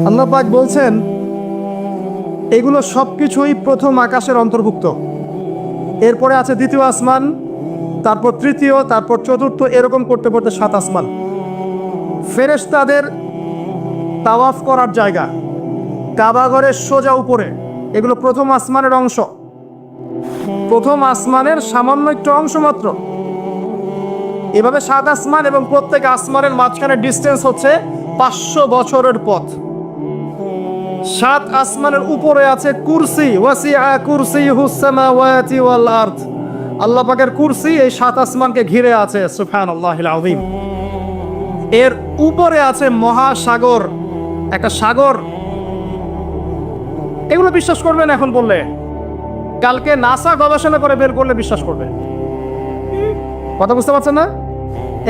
আল্লাহ পাক বলছেন এগুলো সবকিছুই প্রথম আকাশের অন্তর্ভুক্ত। এরপরে আছে দ্বিতীয় আসমান, তারপর তৃতীয়, তারপর চতুর্থ, এরকম করতে করতে 7 আসমান। ফেরেশতাদের তাওয়াফ করার জায়গা কাবাঘরের সোজা উপরে, এগুলো প্রথম আসমানের অংশ, প্রথম আসমানের সামান্য একটু অংশ মাত্র। এভাবে 7 আসমান এবং প্রত্যেক আসমানের মাঝখানে ডিস্টেন্স হচ্ছে 500 বছরের পথ। 7 আসমানের উপরে আছে কুরসি, ওয়াসিআ কুরসিয়ুহুস সামাওয়াতি ওয়াল আরদ। আল্লাহ পাকের কুরসি এই 7 আসমানকে ঘিরে আছে, সুবহানাল্লাহিল আযীম। এর উপরে আছে মহাসাগর, একটা সাগর। এগুলো বিশ্বাস করবেন এখন বললে? কালকে নাসা গবেষণা করে বের করলে বিশ্বাস করবে। কথা বুঝতে পারছেন না?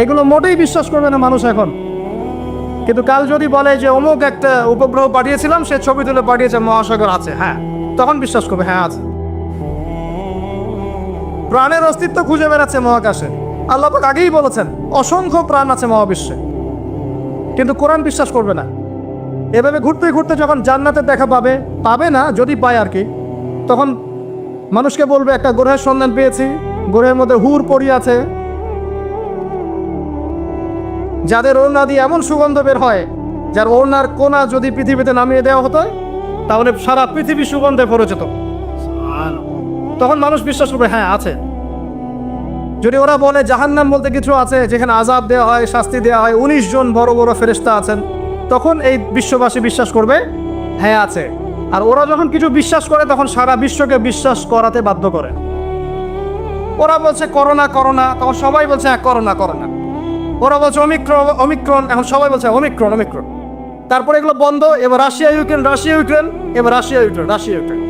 এগুলো মোটেই বিশ্বাস করবে না মানুষ এখন। কিন্তু কাল যদি বলে যে অমুক একটা উপগ্রহ পাঠিয়েছিলাম, সে ছবি তুলে পাঠিয়েছে, মহাসাগর আছে, হ্যাঁ, তখন বিশ্বাস করবে, হ্যাঁ আছে। প্রাণের অস্তিত্ব খুঁজে বেড়াচ্ছে মহাকাশে। আল্লাহ পাক আগেই বলেছেন অসংখ্য প্রাণ আছে মহাবিশ্বে, কিন্তু কোরআন বিশ্বাস করবে না। এভাবে ঘুরতে ঘুরতে যখন জান্নাতের দেখা পাবে, পাবে না, যদি পায় আর কি, তখন মানুষকে বলবে একটা গ্রহের সন্ধান পেয়েছি, গ্রহের মধ্যে হুর পড়ি আছে, যাদের ওড়না দিয়ে এমন সুগন্ধ বের হয়, যার ওড়নার কোনা যদি পৃথিবীতে নামিয়ে দেওয়া হতো তাহলে সারা পৃথিবী সুগন্ধে ভরে যেত। তখন মানুষ বিশ্বাস করবে, হ্যাঁ আছে। যদি ওরা বলে জাহান্নাম বলতে কিছু আছে, যেখানে আযাব দেওয়া হয়, শাস্তি দেওয়া হয়, 19 জন বড় বড় ফেরেশতা আছেন, তখন এই বিশ্ববাসী বিশ্বাস করবে, হ্যাঁ আছে। আর ওরা যখন কিছু বিশ্বাস করে তখন সারা বিশ্বকে বিশ্বাস করাতে বাধ্য করে। ওরা বলছে করোনা করোনা, তখন সবাই বলছে হ্যাঁ করোনা করোনা। ওরা বলছে অমিক্রন অমিক্রন, এখন সবাই বলছে অমিক্রন অমিক্রন। তারপরে এগুলো বন্ধ, এবার রাশিয়া ইউক্রেন, রাশিয়া ইউক্রেন, এবার রাশিয়া ইউক্রেন, রাশিয়া ইউক্রেন।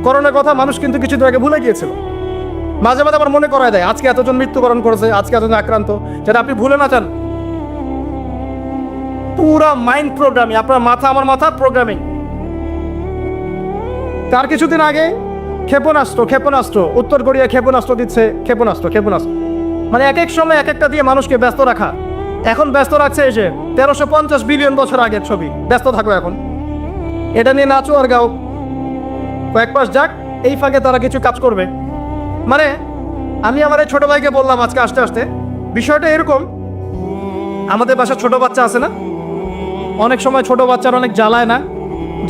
করোনার কথা মানুষ কিন্তু কিছুদিন আগে ভুলে গিয়েছিল। মাঝে মাঝে আবার মনে করায় দেয় আজকে এতজন মৃত্যুবরণ করেছে, আজকে এতজন আক্রান্ত, যেটা আপনি ভুলে না যান। পুরা মাইন্ড প্রোগ্রামিং, আপনার মাথা আমার মাথা প্রোগ্রামিং। তার কিছুদিন আগে ক্ষেপণাস্ত্র ক্ষেপণাস্ত্র উত্তর কোরিয়া ক্ষেপণাস্ত্র দিচ্ছে, ক্ষেপণাস্ত্র ক্ষেপণাস্ত্র, মানে এক এক সময় এক একটা দিয়ে মানুষকে ব্যস্ত রাখা। এখন ব্যস্ত রাখছে এই যে 1350 বিলিয়ন বছর আগের ছবি, ব্যস্ত থাকো এখন, এটা নিয়ে নাচো আর গাও, কয়েক মাস যাক, এই ফাঁকে তারা কিছু কাজ করবে। মানে আমি আমার এই ছোট ভাইকে বললাম আজকে আসতে আসতে, বিষয়টা এরকম, আমাদের বাসায় ছোট বাচ্চা আছে না, অনেক সময় ছোট বাচ্চারা অনেক জ্বালায় না,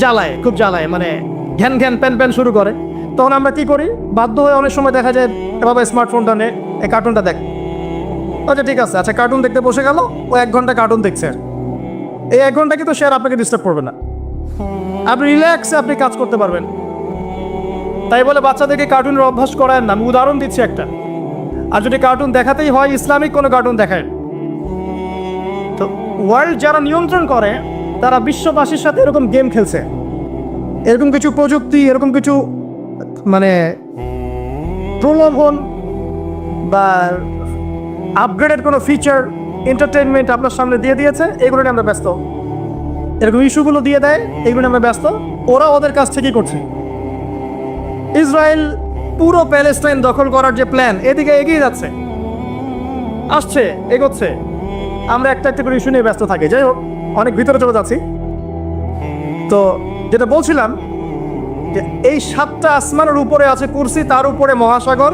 জ্বালায়, খুব জ্বালায়, মানে ঘ্যান ঘ্যান প্যান প্যান শুরু করে। তখন আমরা কি করি, বাধ্য হয়ে অনেক সময় দেখা যায় বাবা স্মার্টফোনটা নে, এই কার্টুনটা দেখ। আচ্ছা ঠিক আছে, আচ্ছা কার্টুন দেখতে বসে গেল, ও 1 ঘন্টা কার্টুন দেখছে। এই 1 ঘন্টা কিন্তু সে আর আপনাকে ডিস্টার্ব করবে না, আপনি রিল্যাক্সে আপনি কাজ করতে পারবেন। তাই বলে বাচ্চাদেরকে কার্টুনের অভ্যাস করায় না। আমি উদাহরণ দিচ্ছি একটা। আর যদি কার্টুন দেখাতেই হয়, ইসলামিক কোনো কার্টুন দেখায়। তো ওয়ার্ল্ড যারা নিয়ন্ত্রণ করে তারা বিশ্ববাসীর সাথে এরকম গেম খেলছে, এরকম কিছু প্রযুক্তি, এরকম কিছু মানে প্রলোভন বা আপগ্রেডেড কোনো ফিচার, এন্টারটেনমেন্ট আপনার সামনে দিয়ে দিয়েছে, এগুলো নিয়ে আমরা ব্যস্ত। এরকম ইস্যুগুলো দিয়ে দেয়, এগুলো নিয়ে আমরা ব্যস্ত। ওরা ওদের কাছ থেকেই করছে। ইসরায়েল পুরো প্যালেস্টাইন দখল করার যে প্ল্যান, এদিকে এগিয়ে যাচ্ছে, আসছে, এগোচ্ছে। আমরা একটা একটা করে ইস্যু নিয়ে ব্যস্ত থাকি। যাই হোক, অনেক ভিতরে চলে যাচ্ছি। তো যেটা বলছিলাম যে এই 7টা আসমানের উপরে আছে কুরসি, তার উপরে মহাসাগর,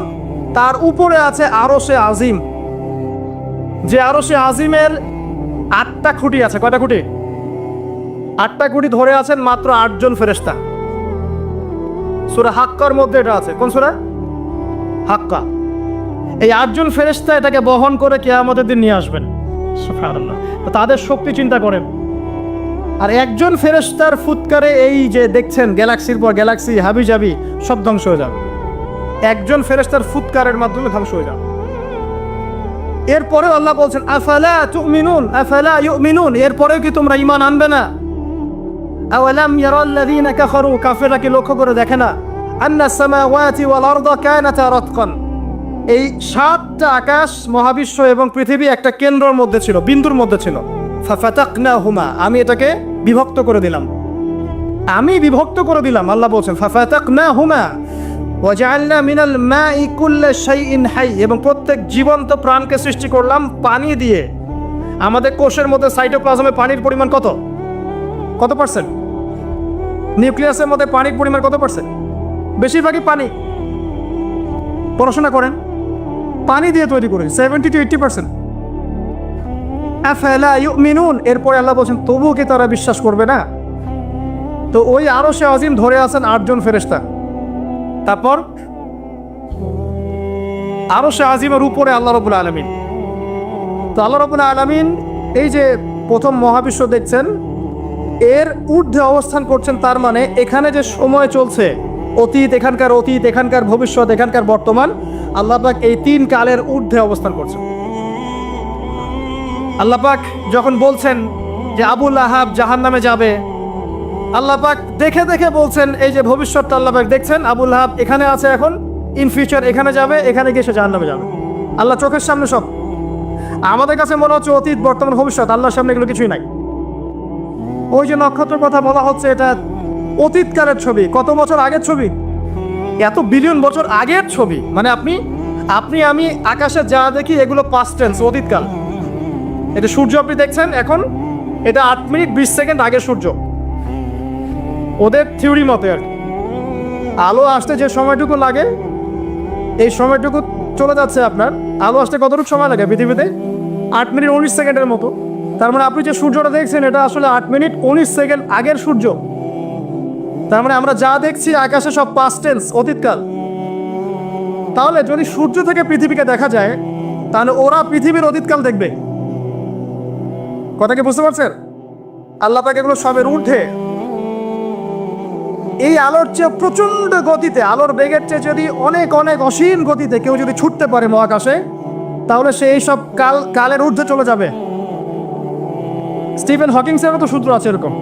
তার উপরে আছে আরশে আজিম। যে আরশে আজিমের 8টা খুঁটি আছে। কয়টা খুঁটি? 8টা খুঁটি ধরে আছেন মাত্র 8 জন ফেরেশতা। সূরা হাক্কার মধ্যে এটা আছে। কোন সূরা? হাক্কা। এই 8 জন ফেরেশতা এটাকে বহন করে কিয়ামতের দিন নিয়ে আসবেন। সুবহানাল্লাহ। তো তাদের শক্তি চিন্তা করেন। আর একজন ফেরেশতার ফুৎকারে এই যে দেখছেন গ্যালাক্সির পর গ্যালাক্সি হাবিজাবি সব ধ্বংস হয়ে যাবে। একজন ফেরেশতার ফুৎকারের মাধ্যমে ধ্বংস হয়ে যাবে। এরপরে আল্লাহ বলছেন আফালা তুমিনুন আফালা ইউমিনুন, এরপরেও কি তোমরা ঈমান আনবে না? আওয়ালাম ইয়ারাল্লাযীনা কাফারু, কাফেররা কি লক্ষ্য করে দেখে না? আন্নাস সামাওয়াতি ওয়াল আরদা কানাতা রাতকান, এই 7টা আকাশ, মহাবিশ্ব এবং পৃথিবী একটা কেন্দ্রের মধ্যে ছিল, বিন্দুর মধ্যে ছিল। ফাফাতাকনাহুমা, আমি এটাকে বিভক্ত করে দিলাম, আমি বিভক্ত করে দিলাম। আল্লাহ বলছেন ফাফাতাকনাহুমা ওয়াজআলনা মিনাল মাই কুল্লা শাইইন হাই, এবং প্রত্যেক জীবন্ত প্রাণকে সৃষ্টি করলাম পানি দিয়ে। আমাদের কোষের মধ্যে সাইটোপ্লাজমে পানির পরিমাণ কত? কত পার্সেন্ট? নিউক্লিয়াসের মধ্যে পানির পরিমাণ কত পার্সেন্ট? বেশিরভাগই পানি। পড়াশোনা করেন, পানি দিয়ে তৈরি করে 70 to 80%। আফালা ইউমিনুন, এরপরে আল্লাহ বলছেন তবুও কি তারা বিশ্বাস করবে না? তো ওই আরশে আজিম ধরে আছেন 8 জন ফেরেশতা। তারপর আরশে আজিমের উপরে আল্লাহ রাব্বুল আলামিন। তো আল্লাহ রাব্বুল আলামিন এই যে প্রথম মহাবিশ্ব দেখছেন, এর ঊর্ধ্বে অবস্থান করছেন। তার মানে এখানে যে সময় চলছে, অতীত, এখানকার ভবিষ্যৎ, এখানকার বর্তমান, আল্লাহ পাক এই 3 কালের ঊর্ধ্বে অবস্থান করছেন। আল্লাহ পাক যখন বলছেন যে আবু লাহাব জাহান্নামে যাবে, আল্লাহ পাক দেখে দেখে বলছেন, এই যে ভবিষ্যৎটা আল্লাহ পাক দেখছেন, আবু লাহাব এখানে আছে, এখন ইন ফিউচার এখানে যাবে, এখানে গিয়ে সে জাহান্নামে যাবে। আল্লাহ চোখের সামনে সব। আমাদের কাছে মনে হচ্ছে অতীত, বর্তমান, ভবিষ্যৎ, আল্লাহর সামনে এগুলো কিছুই নাই। ওই যে নক্ষত্রের কথা বলা হচ্ছে, এটা অতীতকালের ছবি, কত বছর আগের ছবি, এত বিলিয়ন বছর আগের ছবি। মানে আপনি আমি আকাশে যা দেখি এগুলো পাস্ট টেন্স, অতীতকাল। এটা সূর্য আপনি দেখছেন এখন, এটা 8 মিনিট 20 সেকেন্ড আগের সূর্য, ওদের থিওরি মতে আর কি। আলো আসতে যে সময়টুকু লাগে, এই সময়টুকু চলে যাচ্ছে আপনার। আলো আসতে কতটুকু সময় লাগে পৃথিবীতে? 8 মিনিট 19 সেকেন্ডের মতো। তার মানে আপনি যে সূর্যটা দেখছেন, এটা আসলে 8 মিনিট 19 সেকেন্ড আগের সূর্য। তার মানে আমরা যা দেখছি আকাশে সব পাস্ট টেন্স, অতীতকাল। তাহলে যদি সূর্য থেকে পৃথিবীকে দেখা যায়, তাহলে ওরা পৃথিবীর অতীতকাল দেখবে। কথা কি বুঝতে পারছেন? আল্লাহ পাক এগুলো সবের ঊর্ধ্বে। এই আলোর চেয়ে প্রচন্ড গতিতে, আলোর বেগের চেয়ে যদি অনেক অনেক অসীম গতিতে কেউ যদি ছুটতে পারে মহাকাশে, তাহলে সে এই সব কালের ঊর্ধ্বে চলে যাবে। স্টিফেন হকিংসেরও তো সূত্র আছে এরকম।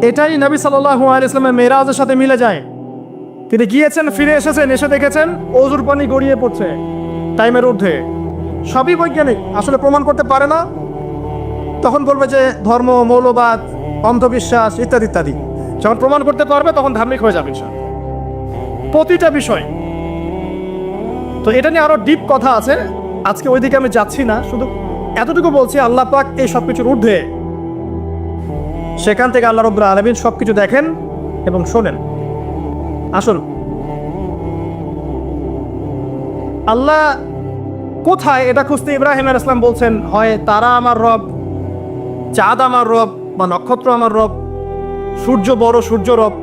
এটাই নবী সাল্লাল্লাহু আলাইহি ওয়াসাল্লামের মেরাজের সাথে মিলে যায়। তিনি গিয়েছেন, ফিরে এসেছেন, এসে দেখেছেন অজুর পানি গড়িয়ে পড়ছে টাইমের ঊর্ধ্বে। সবই বৈজ্ঞানিক, আসলে প্রমাণ করতে পারে না। তখন বলবে যে ধর্ম, মৌলবাদ, অন্ধবিশ্বাস ইত্যাদি ইত্যাদি। যখন প্রমাণ করতে পারবে তখন ধার্মিক হয়ে যাবে প্রতিটা বিষয়। তো এটা নিয়ে আরো ডিপ কথা আছে, আজকে ওইদিকে আমি যাচ্ছি না, শুধু এতটুকু বলছি আল্লাহ পাক এই সব কিছুর ঊর্ধ্বে। সেখান থেকে আল্লাহ রাব্বুল আলামিন সবকিছু দেখেন এবং শোনেন। আসুন, আল্লাহ কোথায় এটা খুঁজতে ইব্রাহিম আলাইহিস সালাম বলছেন, হয় তারা আমার রব, চাঁদ আমার রব, বা নক্ষত্র আমার রব, সূর্য বড়, সূর্য রব।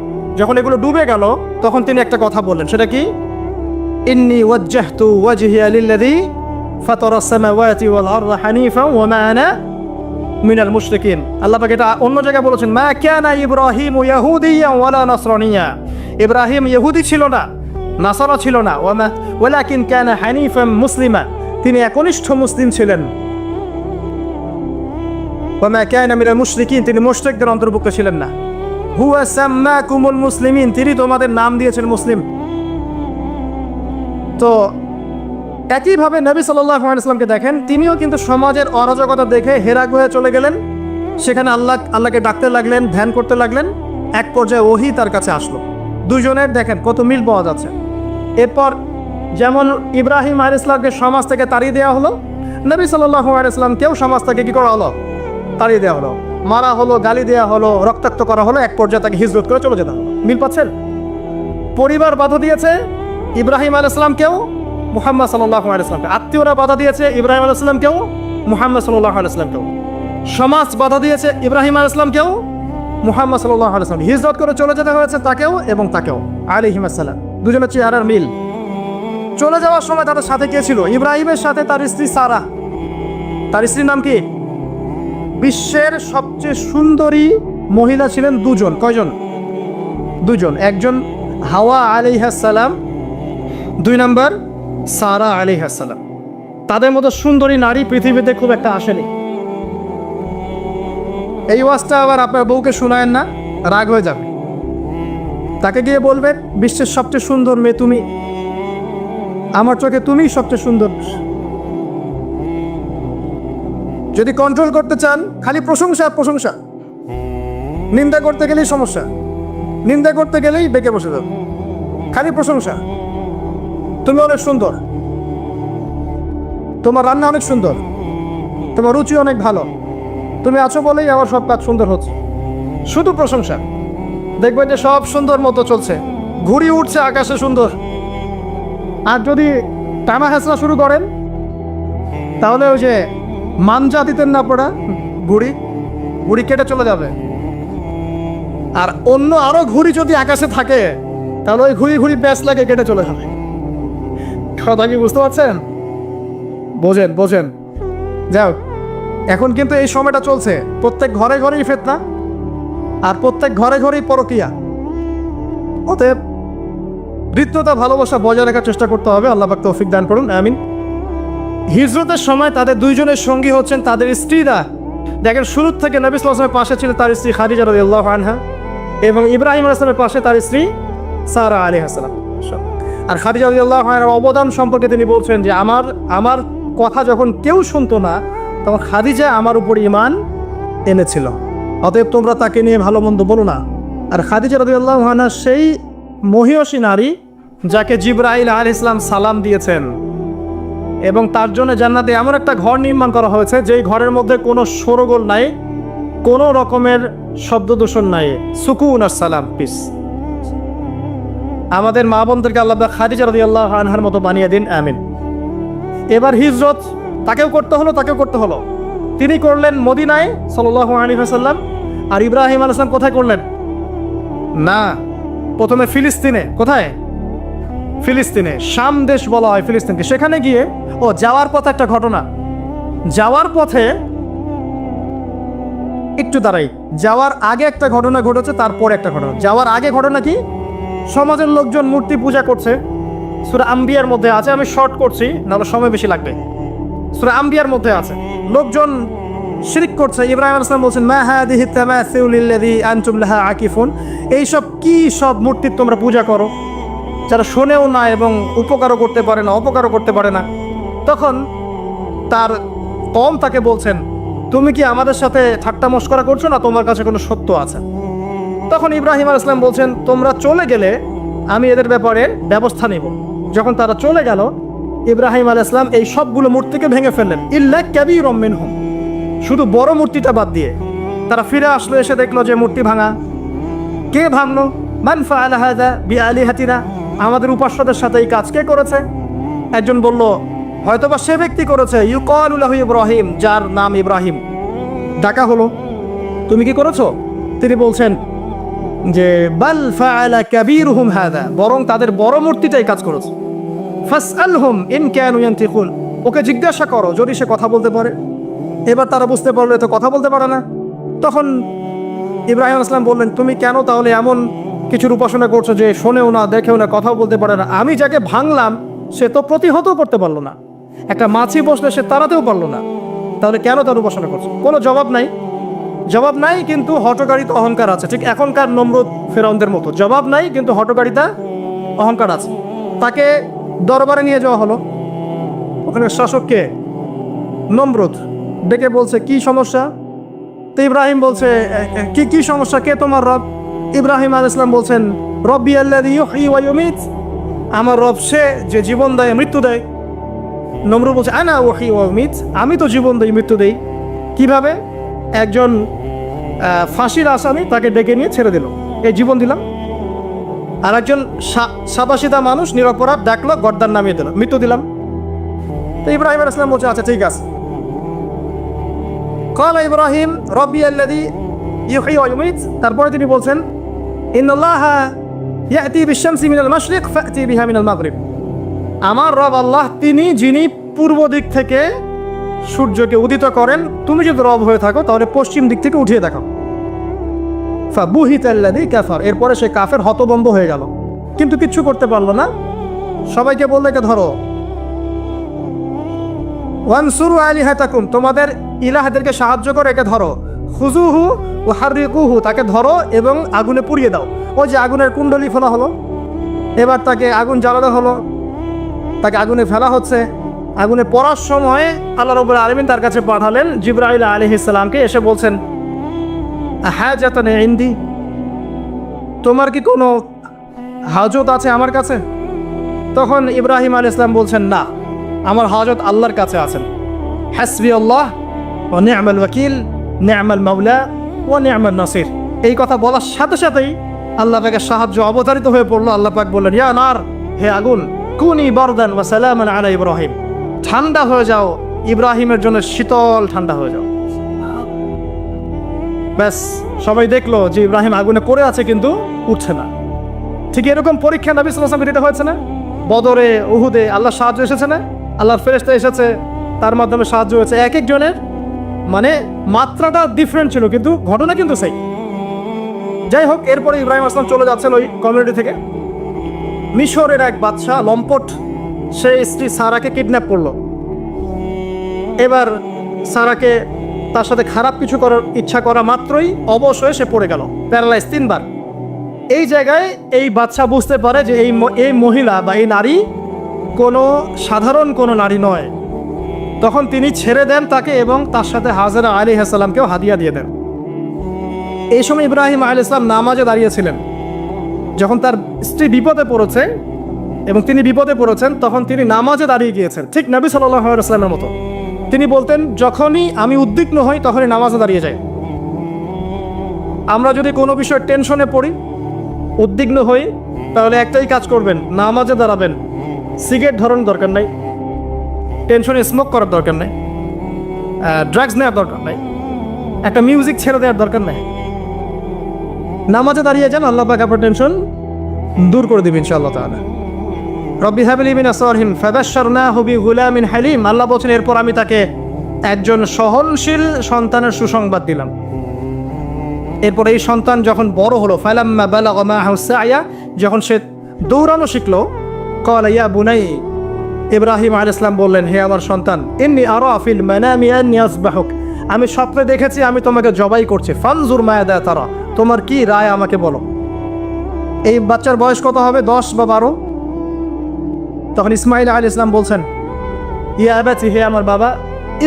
যখন এগুলো ডুবে গেল, তখন তিনি একটা কথা বললেন, সেটা কি? ইন্নী ওয়াজ্জাহতু ওয়াজহিয়া লিল্লাযী ফাতারাস সামাওয়াতি ওয়াল আরদা হানিফা ওয়া মা আনা মিনাল মুশরিকিন। আল্লাহ পাক এটা অন্য জায়গায় বলেছেন, মা কানা ইব্রাহিম ইয়াহুদিয়্যান ওয়ালা নাসরানিয়্যা। ইব্রাহিম ইহুদি ছিল না, নাসারা ছিল না। ওয়ালাকিন কানা হানিফাম মুসলিমা, তিনি একনিষ্ঠ মুসলিম ছিলেন। ওয়া মা কানা মিনাল মুশরিকিন, তিনি মুশরিকদের অন্তর্ভুক্ত ছিলেন না। হুয়া সাম্মাকুমুল মুসলিমিন, তিনি তোমাদের নাম দিয়েছেন মুসলিম। তো একইভাবে নবী সাল্লাল্লাহু আলাইহি ওয়াসাল্লামকে দেখেন, তিনিও কিন্তু সমাজের অরাজকতা দেখে হেরা গুহায় চলে গেলেন। সেখানে আল্লাহকে ডাকতে লাগলেন, ধ্যান করতে লাগলেন। এক পর্যায়ে ওহী তার কাছে আসলো। দুজনের দেখেন কত মিল পাওয়া যাচ্ছে। এরপর যেমন ইব্রাহিম আলাইহিস সালামকে সমাজ থেকে তাড়িয়ে দেওয়া হলো, নবী সাল্লাল্লাহু আলাইহি ওয়াসাল্লামকেও সমাজ থেকে কি করা হলো? তাড়িয়ে দেওয়া হলো, মারা হলো, গালি দেওয়া হলো, রক্তাক্ত করা হলো। এক পর্যায়ে তাকে হিজরত করে চলে যেতে হলো। মিল পাচ্ছেন? পরিবার বাধা দিয়েছে ইব্রাহিম আলাইহিস সালামকেও, মুহাম্মদ সাল্লাল্লাহু আলাইহি ওয়াসাল্লামকে। আত্মীয়রা বাধা দিয়েছে ইব্রাহিম আলাইহিস সালামকেও, মুহাম্মদ সাল্লাল্লাহু আলাইহি ওয়াসাল্লামকেও। সমাজ বাধা দিয়েছে ইব্রাহিম আলাইহিস সালামকেও, মুহাম্মদ সাল্লাল্লাহু আলাইহি ওয়াসাল্লাম। হিজরত করে চলে যেতে হয়েছে তাকেও এবং তাকেও আলাইহিম আসসালাম। দুজনের চেহারার মিল। চলে যাওয়ার সময় তাদের সাথে কে ছিল? ইব্রাহিমের সাথে তার স্ত্রী সারা। তার স্ত্রীর নাম কি? বিশ্বের সবচেয়ে সুন্দরী মহিলা ছিলেন দুজন। কয়জন? দুজন। একজন হাওয়া আলাইহিস সালাম, 2 নম্বর সারা আলাইহিস সালাম। তাদের মতো সুন্দরী নারী পৃথিবীতে খুব একটা আসেনি। এই ওয়াজটা আবার আপনার বউকে শোনায়েন না, রাগ হয়ে যাবে। তাকে গিয়ে বলবেন, বিশ্বের সবচেয়ে সুন্দর মেয়ে তুমি, আমার চোখে তুমিই সবচেয়ে সুন্দর। যদি কন্ট্রোল করতে চান, খালি প্রশংসা প্রশংসা। নিন্দা করতে গেলেই সমস্যা, নিন্দা করতে গেলেই বেঁকে বসে যাবে। খালি প্রশংসা, তুমি অনেক সুন্দর, তোমার রান্না অনেক সুন্দর, তোমার রুচি অনেক ভালো, তুমি আছো বলেই আমার সব কাজ সুন্দর হচ্ছে। শুধু প্রশংসা। দেখবেন যে সব সুন্দর মতো চলছে, ঘুড়ি উঠছে আকাশে সুন্দর। আর যদি টানা হেঁচড়া শুরু করেন তাহলে ওই যে মানজা দিতেন না পড়া ঘুড়ি, ঘুড়ি কেটে চলে যাবে। আর অন্য আরো ঘুড়ি যদি আকাশে থাকে তাহলে ওই ঘুড়ি ঘুড়ি ব্যাস লাগে কেটে চলে যাবে। কথা কি বুঝতে পারছেন? বোঝেন বোঝেন। যাও, এখন কিন্তু এই সময়টা চলছে, প্রত্যেক ঘরে ঘরেই ফিতনা আর প্রত্যেক ঘরে ঘরেই পরকীয়া। অতএব হৃদ্যতা ভালোবাসা বজায় রাখার চেষ্টা করতে হবে। আল্লাহ পাক তৌফিক দান করুন, আমিন। হিজরতের সময় তাদের দুইজনের সঙ্গী হচ্ছেন তাদের স্ত্রীরা। দেখেন, শুরু থেকে নবী সাল্লাল্লাহু আলাইহি ওয়াসাল্লামের পাশে ছিল তার স্ত্রী খাদিজা রাদিয়াল্লাহু আনহা এবং ইব্রাহিম আলাইহিস সালামের পাশে তার স্ত্রী সারা আলাইহিস সালাম। আর খাদিজা রাদিয়াল্লাহু আনহার অবদান সম্পর্কে তিনি বলছেন যে আমার কথা যখন কেউ শুনতো না তখন খাদিজা আমার উপর ঈমান এনেছিল, অতএব তোমরা তাকে নিয়ে ভালো মন্দ বলো না। আর খাদিজা রাদিয়াল্লাহু আনহা সেই মহিয়সী নারী যাকে জিবরাইল আলাইহিস সালাম সালাম দিয়েছেন এবং তার জন্য জান্নাতে এমন একটা ঘর নির্মাণ করা হয়েছে যেই ঘরের মধ্যে কোনো শোরগোল নাই, কোনো রকমের শব্দ দূষণ নাই, সুকুন আর সালাম, পিস। আমাদের মা বোনদেরকে আল্লাহ খাদিজা রাদিয়াল্লাহু আনহার মতো বানিয়ে দিন, আমিন। এবার হিজরত তাকেও করতে হলো। তিনি করলেন মদিনায় সাল্লাল্লাহু আলাইহি ওয়াসাল্লাম, আর ইব্রাহিম আলাইহিস সালাম কোথায় করলেন? না, প্রথমে ফিলিস্তিনে। কোথায়? ফিলিস্তিনে। শাম দেশ বলা হয় ফিলিস্তিনকে। সেখানে গিয়ে যাওয়ার পথে একটা ঘটনা, যাওয়ার পথে একটু দাঁড়াই, যাওয়ার আগে একটা ঘটনা ঘটেছে, তারপরে একটা ঘটনা। যাওয়ার আগে ঘটনা কি? সমাজের লোকজন মূর্তি পূজা করছে। সূরা আম্বিয়ার মধ্যে আছে, আমি শর্ট করছি নাহলে সময় বেশি লাগবে। সূরা আম্বিয়ার মধ্যে আছে, লোকজন শিরক করছে। ইব্রাহিম আলাইহিস সালাম বলছেন, মা হাদিহি তামাসিলুল্লাযী আনতুম লাহা আকিফুন, এইসব কি সব মূর্তি তোমরা পূজা করো, যারা শোনেও না এবং উপকারও করতে পারে না, অপকারও করতে পারে না। তখন তার কওম তাকে বলছেন, তুমি কি আমাদের সাথে ঠাট্টা মশকরা করছো না, তোমার কাছে কোনো সত্য আছে? তখন ইব্রাহিম আলাইহিস সালাম বলছেন, তোমরা চলে গেলে আমি এদের ব্যাপারে ব্যবস্থা নেব। যখন তারা চলে গেল, ইব্রাহিম আলাইহিস সালাম এই সবগুলো মূর্তিকে ভেঙে ফেললেন, ইল্লা কাবীরুম মিনহুম, শুধু বড় মূর্তিটা বাদ দিয়ে। তারা ফিরে আসলো, এসে দেখলো যে মূর্তি ভাঙা। কে ভাঙলো? মান ফাআলা হাযা বিআলিহাতিনা, আমাদের উপাস্যদের সাথে এই কাজ কে করেছে? একজন বলল, হয়তোবা সে ব্যক্তি করেছে, ইউকালু লাহু ইব্রাহিম, যার নাম ইব্রাহিম। ডাকা হলো, তুমি কি করেছো? তিনি বলছেন যে বাল ফাআলা কাবীরুহুম হাযা, বরং তাদের বড় মূর্তিটাই কাজ করেছে। ফাসআলহুম ইন কানু ইয়ানতিকুন, ওকে জিজ্ঞাসা করো যদি সে কথা বলতে পারে। এবার তারা বুঝতে পারলো তো কথা বলতে পারে না। তখন ইব্রাহিম আলাইহিস সালাম বললেন, তুমি কেন তাহলে এমন কিছুর উপাসনা করছো যে শোনেও না, দেখেও না, কথাও বলতে পারে না? আমি যাকে ভাঙলাম সে তো প্রতিহতও করতে পারলো না, একটা মাছি বসলে সে তাড়াতেও পারলো না, তাহলে কেন তার উপাসনা করছো? কোনো জবাব নাই, কিন্তু হঠকারিতা অহংকার আছে। ঠিক এখনকার নমরুদ ফেরাউনদের মতো, জবাব নাই কিন্তু হঠকারিতা অহংকার আছে। তাকে দরবারে নিয়ে যাওয়া হলো। ওখানে শাসককে নমরুদ ডেকে বলছে, কি সমস্যা? তো ইব্রাহিম বলছে, কি সমস্যা, কে তোমার রব? ইব্রাহিম আলাইহিস সালাম বলছেন, রব্বি আল্লাযী ইউহয়ী ওয়া ইউমীত, আমার রব সে যে জীবন দেয় মৃত্যু দেয়। নমরুদ বলছে, আনা উহয়ী ওয়া উমীত, আমি তো জীবন দেই মৃত্যু দেই। কিভাবে? একজন ফাঁসির আসামি, তাকে ডেকে নিয়ে ছেড়ে দিল, এই জীবন দিলাম। আর একজন সাদাসিধা মানুষ নিরপরাধ ডাকলো, গর্দান নামিয়ে দিল, মৃত্যু দিলাম। তো ইব্রাহিম আলাইহিস সালাম বলছে, আচ্ছা ঠিক আছে। ক্বালা ইব্রাহিম রব্বি আল্লাযী ইউহয়ী ওয়া ইউমীত, তারপরে তিনি বলছেন, ইন্নাল্লাহা ইয়াতি বিশ-শামসি মিনাল মাশরিক ফাতি বিহা মিনাল মাগরিব, আমার রব আল্লাহ তিনি যিনি পূর্ব দিক থেকে সূর্যকে উদিত করেন, তুমি যদি রব হয়ে থাকো তাহলে পশ্চিম দিক থেকে উঠিয়ে দেখাও। ফাবুহিতাল্লাযী কাফার, এরপরে সে কাফের, হতভম্ব হয়ে গেল, কিন্তু কিচ্ছু করতে পারলো না। সবাইকে বললে, একে ধরো। ওয়ানসুরু আলিহাতাকুম, তোমাদের ইলাহদেরকে সাহায্য করে একে ধরো। খুযুহু ওয়া হাররিকুহু, তাকে ধরো এবং আগুনে পুড়িয়ে দাও। ওই যে আগুনের কুণ্ডলি ফেলা হলো, এবার তাকে আগুন জ্বালানো হলো, তাকে আগুনে ফেলা হচ্ছে। আগুনে পড়ার সময় আল্লাহ রাব্বুল আলামিন তার কাছে পাঠালেন জিবরাইল আলাইহিস সালামকে, এসে বলছেন, হাজাতান ইনদি, তোমার কি কোনো হাজত আছে আমার কাছে? তখন ইব্রাহিম আলাইহিস সালাম বলছেন, না, আমার হাজত আল্লাহর কাছে আছেন। হাসবি আল্লাহ ওয়া নি'মাল ওয়াকিল, নি'মাল মাওলা ওয়া নি'মান নাসির, এই কথা বলার সাথে সাথেই আল্লাহ পাকের সাহায্য অবতারিত হয়ে পড়লো। আল্লাহ পাক বললেন, ইয়া নার, হে আগুন, কুনি বারদান ওয়া সালামান আলা ইব্রাহিম, ঠান্ডা হয়ে যাও, ইব্রাহিমের জন্য শীতল ঠান্ডা হয়ে যাও। ব্যাস, সবাই দেখলো যে ইব্রাহিম আগুনে পড়ে আছে কিন্তু উঠছে না। ঠিক এরকম পরীক্ষা নবী সাল্লাল্লাহু আলাইহি ওয়াসাল্লাম হয়েছে না? বদরে, উহুদে আল্লাহ সাহায্য এসেছে না? আল্লাহর ফেরেশতা এসেছে, তার মাধ্যমে সাহায্য হয়েছে। এক একজনের মানে মাত্রাটা ডিফারেন্ট ছিল, কিন্তু ঘটনা কিন্তু সেই। যাই হোক, এরপরে ইব্রাহিম আসলাম চলে যাচ্ছেন ওই কমিউনিটি থেকে। মিশরের এক বাদশা লম্পট, সে স্ত্রী সারাকে কিডন্যাপ করলো। এবার সারাকে তার সাথে খারাপ কিছু করার ইচ্ছা করা মাত্রই অবশ্যই সে পড়ে গেল, প্যারালাইজ 3 বার। এই জায়গায় এই বাদশা বুঝতে পারে যে এই মহিলা বা এই নারী কোনো সাধারণ কোনো নারী নয়। তখন তিনি ছেড়ে দেন তাকে এবং তার সাথে হাজেরা আলাইহিস সালামকেও হাদিয়া দিয়ে দেন। এই সময় ইব্রাহিম আলাইহিস সালাম নামাজে দাঁড়িয়েছিলেন। যখন তার স্ত্রী বিপদে পড়েছে এবং তিনি বিপদে পড়েছেন, তখন তিনি নামাজে দাঁড়িয়ে গিয়েছেন, ঠিক নবী সাল্লাল্লাহু আলাইহি ওয়াসাল্লামের মতো। তিনি বলতেন, যখনই আমি উদ্বিগ্ন হই তখনই নামাজে দাঁড়িয়ে যাই। আমরা যদি কোনো বিষয়ে টেনশনে পড়ি, উদ্বিগ্ন হই, তাহলে একটাই কাজ করবেন, নামাজে দাঁড়াবেন। সিগারেট ধরানোর দরকার নাই, টেনশনে স্মোক করার দরকার নাই, ড্রাগস নেওয়ার দরকার নাই, একটা মিউজিক ছেড়ে দেওয়ার দরকার নাই। নামাজে দাঁড়িয়ে যান, আল্লাহ পাক আপনার টেনশন দূর করে দিবেন ইনশাআল্লাহ তাআলা। রব্বি হাবলি মিন আসওয়ারহিম ফাবাশশারনাহু বিগুলামিন হালিম। আল্লাহ বলেন, এরপর আমি তাকে একজন সহনশীল সন্তানের সুসংবাদ দিলাম। এরপর এই সন্তান যখন বড় হলো, ফালাম্মা বালাগা মাআহু সা'য়া, যখন সে দৌড়ানো শিখলো, ক্বালা ইয়া বুনাই, ইব্রাহিম আলাইহিস সালাম বললেন, হে আমার সন্তান, ইন্নী আরা ফিল মানামি আন্নী আসবাহুক, আমি স্বপ্নে দেখেছি আমি তোমাকে জবাই করছি। ফানজুর মায়াদা তারা, তোমার কি রায় আমাকে বলো। এই বাচ্চার বয়স কত হবে? 10 বা 12। তখন ইসমাইল আলাইহিস সালাম বলছেন, ইয়া আবাতি, হে আমার বাবা,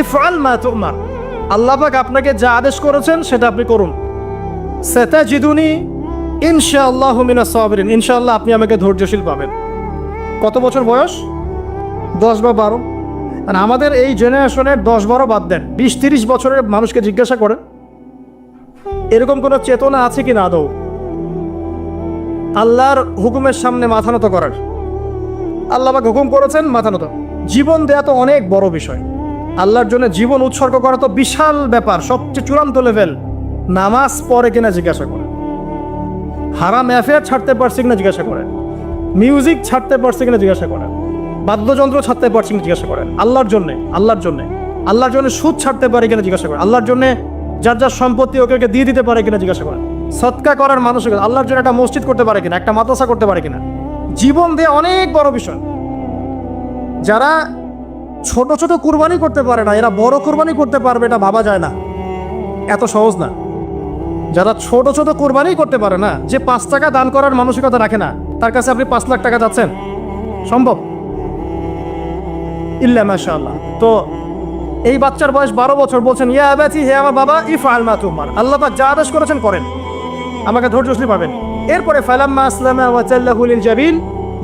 ইফআল মা তুমার, আল্লাহ পাক আপনাকে যা আদেশ করেছেন সেটা আপনি করুন। সাতাজিদুনি ইনশাআল্লাহু মিনাস সাবিরিন, ইনশাআল্লাহ আপনি আমাকে ধৈর্যশীল পাবেন। কত বছর বয়স? 10 বা 12। আর আমাদের এই জেনারেশনের 10-12 বাদ দেন, 20-30 বছরের মানুষকে জিজ্ঞাসা করেন এরকম কোনো চেতনা আছে কি না আদৌ আল্লাহর হুকুমের সামনে মাথা নত করার। আল্লাহ পাক হুকুম করেছেন, মাথা নত। জীবন দেয়া তো অনেক বড় বিষয়, আল্লাহর জন্য জীবন উৎসর্গ করা তো বিশাল ব্যাপার, সবচেয়ে চূড়ান্ত লেভেল। নামাজ পড়ে কিনা জিজ্ঞাসা করেন, হারাম অ্যাফেয়ার ছাড়তে পারছে কিনা জিজ্ঞাসা করেন, মিউজিক ছাড়তে পারছে কিনা জিজ্ঞাসা করেন, বাদ্যযন্ত্র ছাড়তে পারছে কিনা জিজ্ঞাসা করেন, আল্লাহর জন্যে আল্লাহর জন্য সুদ ছাড়তে পারে কিনা জিজ্ঞাসা করেন, আল্লাহর জন্য যার যার সম্পত্তি ওকে দিয়ে দিতে পারে কিনা জিজ্ঞাসা করেন, সদকা করার মানসিকতা, আল্লাহর জন্য একটা মসজিদ করতে পারে কিনা, একটা মাদ্রাসা করতে পারে কিনা। জীবন দিয়ে অনেক বড় বিষয়। যারা ছোট ছোট কুরবানি করতে পারে না, এরা বড় কুরবানি করতে পারবে এটা ভাবা যায় না, এত সহজ না। যারা ছোট ছোট কুরবানি করতে পারে না, যে 5 টাকা দান করার মানসিকতা রাখে না, তার কাছে আপনি 5 লাখ টাকা চাচ্ছেন, সম্ভব? ইল্লা মাশাআল্লাহ। তো এই বাচ্চার বয়স 12 বছর, বলছেন, ইয়া আবাতি, হে আমার বাবা, ইফআল মা তুমার, আল্লাহ পাক যা আদেশ করেছেন করেন, আমাকে ধৈর্যশীল পাবেন। এরপরে ফালাম্মা আসলামা ওয়া তাল্লাহু লিল জাবিন,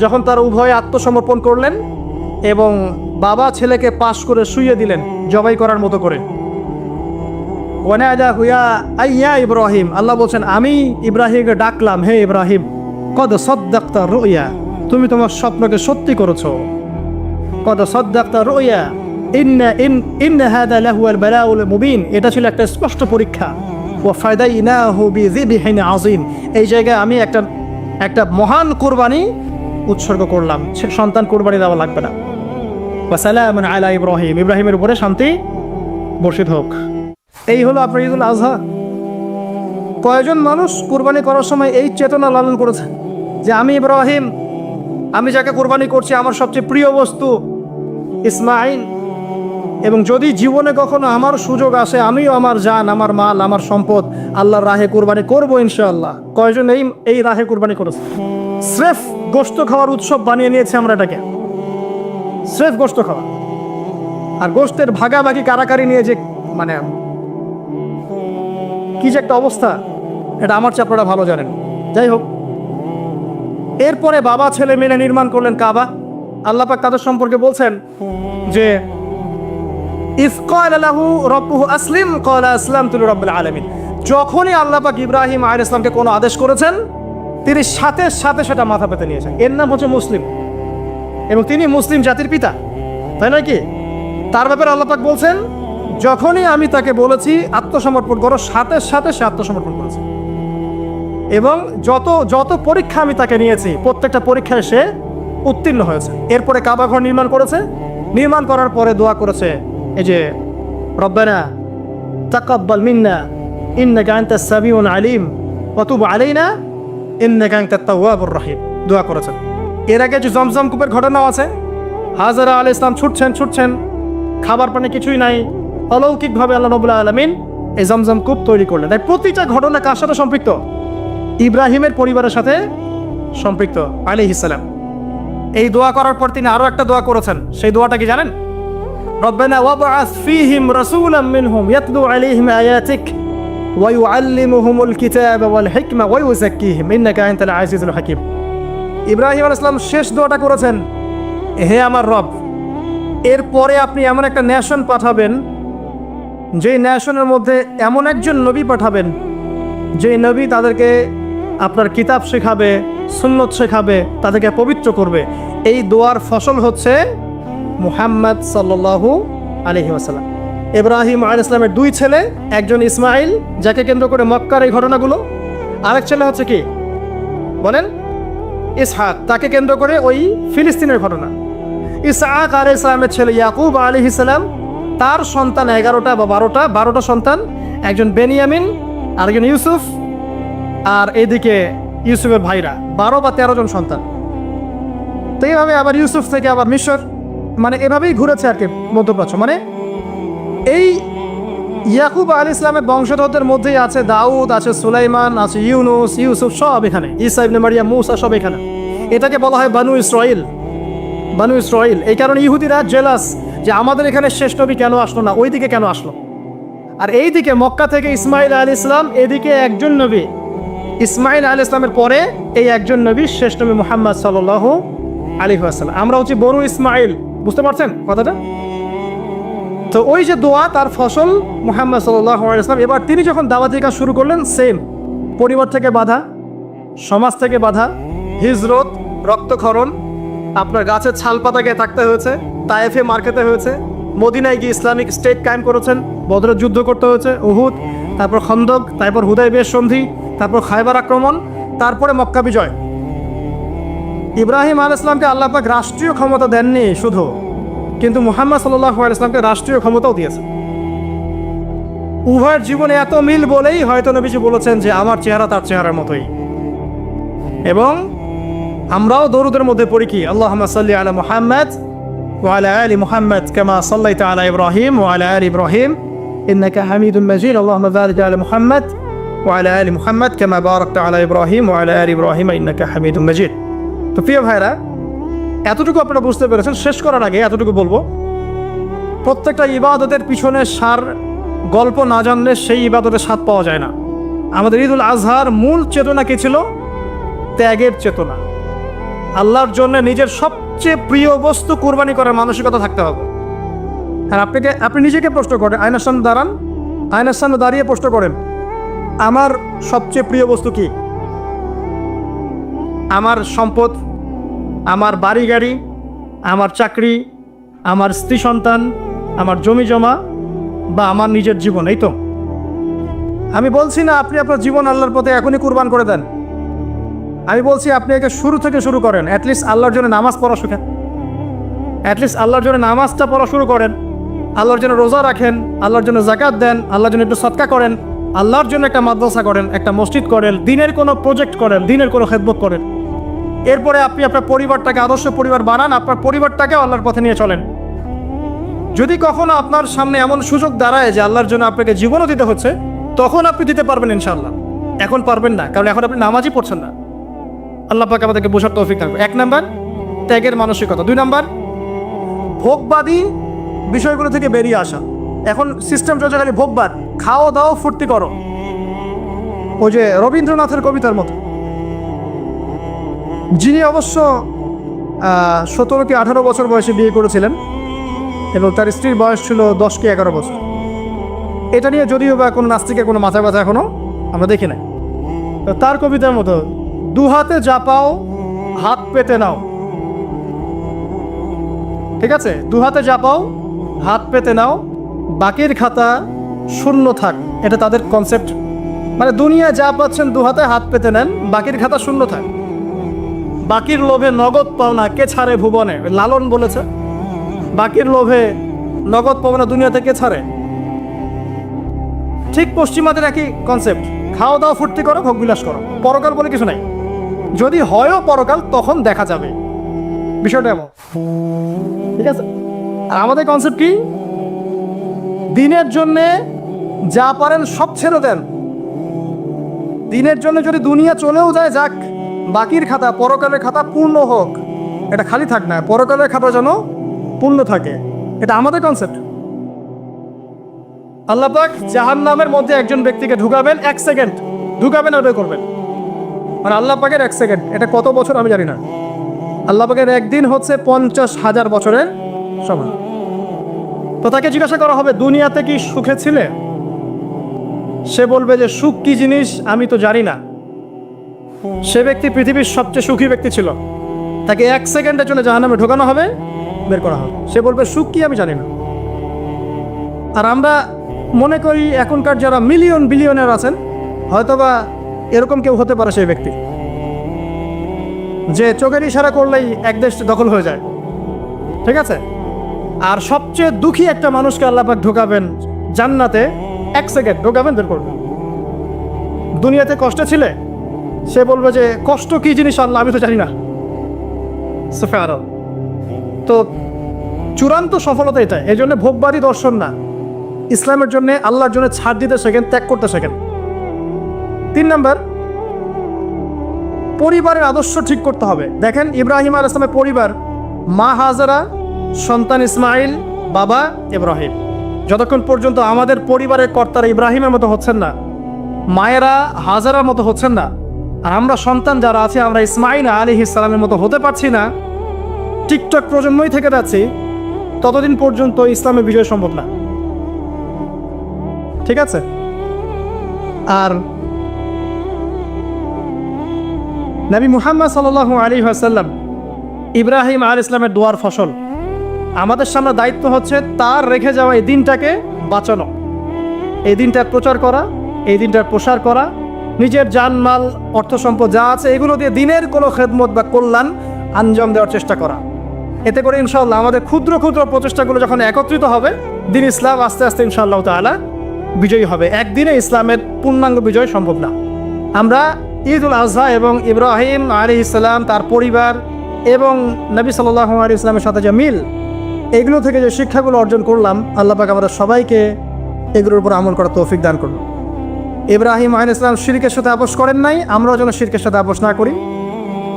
যখন তার উভয়ে আত্মসমর্পণ করলেন এবং বাবা ছেলেকে পাশ করে শুইয়ে দিলেন জবাই করার মতো করে। ওয়ানাদাহু ইয়া ইব্রাহিম, আল্লাহ বলছেন, আমি ইব্রাহিমকে ডাকলাম, হে ইব্রাহিম, কদ সাদ্দাকতা রুয়া, তুমি তোমার স্বপ্নকে সত্যি করেছো। কদ সাদ্দাকতা রুয়া ইন্না হাদা লাহুয়াল বালাউল মুবিন, এটা ছিল একটা স্পষ্ট পরীক্ষা। ওয়া ফাদাইনাহু বিযিবহিন আযীম, এই জায়গায় আমি একটা মহান কুরবানি উৎসর্গ করলাম, সন্তান কুরবানি দেওয়া লাগবে না। ওয়া সালামুন আলা ইব্রাহিম, ইব্রাহিমের উপরে শান্তি বর্ষিত হোক। এই হলো আপনার ঈদুল আজহা। কয়জন মানুষ কুরবানি করার সময় এই চেতনা লালন করেছে যে আমি ইব্রাহিম, আমি যাকে কুরবানি করছি আমার সবচেয়ে প্রিয় বস্তু ইসমাইল, এবং যদি জীবনে কখনো আমার সুযোগ আসে আমিও আমার জান, আমার মাল, আমার সম্পদ আল্লাহর রাহে কুরবানি করবো ইনশাআল্লাহ। কয়জন এই রাহে কুরবানি করেছে? স্রেফ গোশত খাওয়ার উৎসব বানিয়ে নিয়েছে আমরা এটাকে, স্রেফ গোশত খাওয়া। আর গোশতের ভাগাভাগি কারাকারি নিয়ে যে মানে কি যে একটা অবস্থা, এটা আমার চেয়ে আপনারা ভালো জানেন। যাই হোক, এরপরে বাবা ছেলে মিলে নির্মাণ করলেন কাবা। আল্লাহ পাক তাদের সম্পর্কে বলছেন যে ইয ক্বালা লাহু রাব্বুহু আসলিম ক্বালা আসলামতু লিরাব্বিল আলামিন, যখনই আল্লাহ পাক ইব্রাহিম আলাইহিস সালামকে কোনো আদেশ করেছেন, তিনি সাথে সাথে সেটা মাথা পেতে নিয়েছেন। এর নাম হচ্ছে মুসলিম, এবং তিনি মুসলিম জাতির পিতা, তাই নয় কি? তার ব্যাপারে আল্লাহ পাক বলছেন, যখনই আমি তাকে বলেছি আত্মসমর্পণ করো, সাথে সাথে সে আত্মসমর্পণ করেছে। এবং যত যত পরীক্ষা আমি তাকে নিয়েছি, প্রত্যেকটা পরীক্ষায় সে উত্তীর্ণ হয়েছে। এরপরে কাবা ঘর নির্মাণ করেছে, নির্মাণ করার পরে দোয়া করেছে, এই যে রব্বানা তাকাব্বাল মিন্না ইন্নাকা আনতাস সামিউল আলিম ওয়া তুব আলাইনা ইন্নাকা আনতাত তাওয়াবুর রহিম দোয়া করেছেন। এর আগে যে জমজম কূপের ঘটনাও আছে, হাজরা আলাইহিস সালাম ছুটছেন, খাবার পানি কিছুই নাই, অলৌকিকভাবে আল্লাহ রাব্বুল আলামিন এই জমজম কূপ তৈরি করলেন। তাই প্রতিটা ঘটনা কার সাথে সম্পৃক্ত? ইব্রাহিমের পরিবারের সাথে সম্পৃক্ত আলাইহিস সালাম। এই দোয়া করার পর তিনি আরো একটা দোয়া করেছেন। সেই দোয়াটা কি জানেন? রব্বানা ওয়াবআস ফীহিম রাসূলাম মিনহুম ইয়াতলু আলাইহিম আয়াতিক ওয়া ইউআল্লিমুহুমুল কিতাবা ওয়াল হিকমা ওয়া ইউযাক্কিহিম ইন্নাকা আনতাল আজিজুল হাকীম। ইব্রাহিম আলাইহিস সালাম শেষ দোয়াটা করেছেন, হে আমার রব, এরপরে আপনি এমন একটা নেশন পাঠাবেন, যে নেশনের মধ্যে এমন একজন নবী পাঠাবেন, যে নবী তাদেরকে আপনার কিতাব শেখাবে, সুন্নত শেখাবে, তাদেরকে পবিত্র করবে। এই দোয়ার ফসল হচ্ছে মুহাম্মদ সাল্লাল্লাহু আলাইহি ওয়াসাল্লাম। ইব্রাহিম আলাইহিস সালামের দুই ছেলে, একজন ইসমাইল, যাকে কেন্দ্র করে মক্কার এই ঘটনাগুলো, আরেক ছেলে হচ্ছে কি বলেন? ইসহাক, তাকে কেন্দ্র করে ওই ফিলিস্তিনের ঘটনা। ইসহাক আলাইহিস সালামের ছেলে ইয়াকুব আলাইহিস সালাম, তার সন্তান 11টা বা 12টা সন্তান, একজন বেনিয়ামিন, আরেকজন ইউসুফ, আর এদিকে ইউসুফের ভাইরা 12 বা 13 জন সন্তান। তো এইভাবে আবার ইউসুফ থেকে আবার মিশর, মানে এভাবেই ঘুরেছে আর কি মধ্যপ্রাচ্য। মানে এই ইয়াকুব আলাইহিস সালামের বংশধরদের মধ্যেই আছে দাউদ, আছে সুলাইমান, আছে ইউনুস, ইউসুফ, সব এখানে, ঈসা ইবনে মারিয়াম, মূসা, সব এখানে। এটাকে বলা হয় বানু ইসরাইল। বানু ইসরাইল। এই কারণে ইহুদিরা জেলাস যে আমাদের এখানে শেষ নবী কেন আসলো না, ওইদিকে কেন আসলো। আর এইদিকে মক্কা থেকে ইসমাইল আলাইহিস সালাম, এদিকে একজন নবী, ইসমাইল আলাইহিস সালামের পরে এই একজন নবী, শেষ নবী মুহাম্মদ সাল্লাল্লাহু আলাইহি ওয়াসাল্লাম। আমরা হচ্ছে বনু ইসমাইল, বুঝতে পারছেন কথাটা? তো ওই যে দোয়া, তার ফসল মুহাম্মদ সাল্লাল্লাহু আলাইহি ওয়াসাল্লাম। এবার তিনি যখন দাওয়াতি কাজ শুরু করলেন, সেম পরিবার থেকে বাধা, সমাজ থেকে বাধা, হিজরত, রক্তক্ষরণ, আপনার গাছের ছাল পাতা গিয়ে থাকতে হয়েছে, তায়েফে মার খেতে হয়েছে, মদিনায় গিয়ে ইসলামিক স্টেট কায়েম করেছেন, বদরের যুদ্ধ করতে হয়েছে, উহুদ, তারপর খন্দক, তারপর হুদায়বিয়ার সন্ধি, তারপর খায়বার আক্রমণ, তারপরে মক্কা বিজয়। ইব্রাহিম আলাইহিস সালামকে আল্লাহ পাক রাষ্ট্রীয় ক্ষমতা দেননি শুধু, কিন্তু মুহাম্মদ সাল্লাল্লাহু আলাইহি ওয়াসাল্লামকে রাষ্ট্রীয় ক্ষমতাও দিয়েছে। উভয়ের জীবনে এত মিল বলেই হয়তো নবীজি বলেছেন যে আমার চেহারা তার চেহারার মতোই। এবং আমরাও দরুদের মধ্যে পড়ি কি, আল্লাহুম্মা সাল্লি আলা মুহাম্মদ ওয়া আলা আলি মুহাম্মদ কামা সাল্লাইতা আলা ইব্রাহিম ওয়া আলা আলি ইব্রাহিম ইন্নাকা হামিদুম মাজিদ, আল্লাহুম্মা বারিক আলা মুহাম্মদ ওয়া আলা আলি মুহাম্মদ কামা বারাকতা আলা ইব্রাহিম ওয়া আলা আলি ইব্রাহিম ইন্নাকা হামিদুম মাজিদ। তো প্রিয় ভাইরা, এতটুকু আপনারা বুঝতে পেরেছেন। শেষ করার আগে এতটুকু বলবো, প্রত্যেকটা ইবাদতের পিছনে সার গল্প না জানলে সেই ইবাদতের স্বাদ পাওয়া যায় না। আমাদের ঈদুল আজহার মূল চেতনা কি ছিল? ত্যাগের চেতনা। আল্লাহর জন্য নিজের সবচেয়ে প্রিয় বস্তু কুরবানি করার মানসিকতা থাকতে হবে। আর আপনি নিজেকে প্রশ্ন করেন, আয়নার সামনে দাঁড়ান, আয়নার সামনে দাঁড়িয়ে প্রশ্ন করেন, আমার সবচেয়ে প্রিয় বস্তু কি? আমার সম্পদ, আমার বাড়ি গাড়ি, আমার চাকরি, আমার স্ত্রী সন্তান, আমার জমি জমা, বা আমার নিজের জীবন? এই তো। আমি বলছি না আপনি আপনার জীবন আল্লাহর পথে এখনই কুরবান করে দেন। আমি বলছি আপনি একে শুরু থেকে শুরু করেন। অ্যাটলিস্ট আল্লাহর জন্য নামাজ পড়া শিখেন, অ্যাটলিস্ট আল্লাহর জন্য নামাজটা পড়া শুরু করেন, আল্লাহর জন্য রোজা রাখেন, আল্লাহর জন্য যাকাত দেন, আল্লাহর জন্য একটু সদকা করেন, আল্লাহর জন্য একটা মাদ্রাসা করেন, একটা মসজিদ করেন, দিনের কোনো প্রজেক্ট করেন, দিনের কোনো খেদমত করেন। এরপরে আপনি আপনার পরিবারটাকে আদর্শ পরিবার বানান, আপনার পরিবারটাকে আল্লাহর পথে নিয়ে চলেন। যদি কখনো আপনার সামনে এমন সুযোগ দাঁড়ায় যে আল্লাহর জন্য আপনাকে জীবনও দিতে হচ্ছে, তখন আপনি দিতে পারবেন ইনশাআল্লাহ। এখন পারবেন না, কারণ এখন আপনি নামাজই পড়ছেন না। আল্লাহ পাক আমাদেরকে বোঝার তৌফিক থাকবে। 1 নাম্বার ত্যাগের মানসিকতা। 2 নাম্বার ভোগবাদী বিষয়গুলো থেকে বেরিয়ে আসা। এখন সিস্টেম চলছে খালি ভোগবাদ, খাও দাও ফুর্তি করো, ওই যে রবীন্দ্রনাথের কবিতার মতো। যিনি অবশ্য 17 কি 18 বছর বয়সে বিয়ে করেছিলেন এবং তার স্ত্রীর বয়স ছিল 10 কি 11 বছর। এটা নিয়ে যদিও বা কোনো নাস্তিকের কোনো মাথা ব্যথা এখনো আমরা দেখি না। তো তার কবিতার মতো, দু হাতে জাপাও হাত পেতে নাও, ঠিক আছে, দু হাতে জাপাও হাত পেতে নাও, বাকির খাতা শূন্য থাক। এটা তাদের কনসেপ্ট, মানে দুনিয়ায় যা পাচ্ছেন দু হাতে হাত পেতে নেন, বাকির খাতা শূন্য থাক। বাকির লোভে নগদ পাওনা কে ছাড়ে ভুবনে, লালন বলেছে, বাকির লোভে নগদ পাওনা দুনিয়াতে কে ছাড়ে। ঠিক পশ্চিমাদের একই কনসেপ্ট, খাওয়া দাওয়া ফুর্তি করো, ভোগ বিলাস করো, পরকাল বলে কিছু নাই। যদি হয়ও পরকাল তখন দেখা যাবে, বিষয়টা এমন, ঠিক আছে। আর আমাদের কনসেপ্ট কি, দিনের জন্যে যা পারেন সব ছেড়ে দেন, দিনের জন্য যদি দুনিয়া চলেও যায় যাক, বাকির খাতা পরকালের খাতা পূর্ণ হোক, এটা খালি থাক না, পরকালের খাতা যেন পূর্ণ থাকে, এটা আমাদের কনসেপ্ট। আল্লাহ পাক জাহান্নামের মধ্যে একজন ব্যক্তিকে ঢুকাবেন, 1 সেকেন্ড ঢুকাবেন, ওটা করবেন, মানে আল্লাহ পাকের 1 সেকেন্ড, এটা কত বছর আমি জানি না। আল্লাহ পাকের একদিন হচ্ছে 50,000 বছরের সমান। তো তাকে জিজ্ঞাসা করা হবে, দুনিয়াতে কি সুখে ছিলে? সে বলবে যে সুখ কি জিনিস আমি তো জানি না। সে ব্যক্তি পৃথিবীর সবচেয়ে সুখী ব্যক্তি ছিল, তাকে 1 সেকেন্ডের জন্য জাহান্নামে ঢোকানো হবে, বের করা হবে। সে বলবে সুখ কি আমি জানি না। আর আমরা মনে করি এখনকার যারা মিলিয়ন বিলিয়নের আছেন, হয়তোবা এরকম কেউ হতে পারে সেই ব্যক্তি, যে চোখের ইশারা করলেই এক দেশ দখল হয়ে যায়, ঠিক আছে। আর সবচেয়ে দুঃখী একটা মানুষকে আল্লাহ পাক ঢোকাবেন জান্নাতে, 1 সেকেন্ড ঢোকাবেন, বের করবেন। দুনিয়াতে কষ্টে ছিলে, সে বলবে যে কষ্ট কি জিনিস আল্লাহ আমি তো জানি না। তো চূড়ান্ত সফলতা এটা। এই জন্য ভোগবাদী দর্শন না, ইসলামের জন্য আল্লাহর জন্য ছাড় দিতে শেখেন, ত্যাগ করতে শেখেন। 3 নাম্বার, পরিবারের আদর্শ ঠিক করতে হবে। দেখেন ইব্রাহিম আলাইহিস সালামের পরিবার, মা হাজারা, সন্তান ইসমাইল, বাবা ইব্রাহিম। যতক্ষণ পর্যন্ত আমাদের পরিবারের কর্তারা ইব্রাহিমের মতো হচ্ছেন না, মায়েরা হাজারার মতো হচ্ছেন না, আর আমরা সন্তান যারা আছে আমরা ইসমাইল আলাইহিস সালামের মতো হতে পারছি না, টিকটক প্রজন্মই থেকে যাচ্ছি, ততদিন পর্যন্ত ইসলামের বিজয় সম্ভব না, ঠিক আছে। আর নবী মুহাম্মদ সাল্লাল্লাহু আলাইহি ওয়াসাল্লাম ইব্রাহিম আলাইহিস সালামের দোয়ার ফসল। আমাদের সামনে দায়িত্ব হচ্ছে তার রেখে যাওয়া এই দিনটাকে বাঁচানো, এই দিনটার প্রচার করা, এই দিনটার প্রসার করা, নিজের জানমাল অর্থ সম্পদ যা আছে এগুলো দিয়ে দিনের কোনো খেদমত বা কল্যাণ আঞ্জাম দেওয়ার চেষ্টা করা। এতে করে ইনশাআল্লাহ আমাদের ক্ষুদ্র ক্ষুদ্র প্রচেষ্টাগুলো যখন একত্রিত হবে, দিন ইসলাম আস্তে আস্তে ইনশাআল্লাহ তাআলা বিজয়ী হবে। একদিনে ইসলামের পূর্ণাঙ্গ বিজয় সম্ভব না। আমরা ঈদ উল আজহা এবং ইব্রাহিম আলাইহিস সালাম, তার পরিবার এবং নবী সাল্লাল্লাহু আলাইহি ওয়াসাল্লামের সাথে যে মিল, এগুলো থেকে যে শিক্ষাগুলো অর্জন করলাম, আল্লাহ পাক আমাদের সবাইকে এগুলোর উপর আমল করার তৌফিক দান করুন। ইব্রাহিম আলাইহিস সালাম শিরকের সাথে আপোষ করেন নাই, আমরাও যেন শিরকের সাথে আপোষ না করি।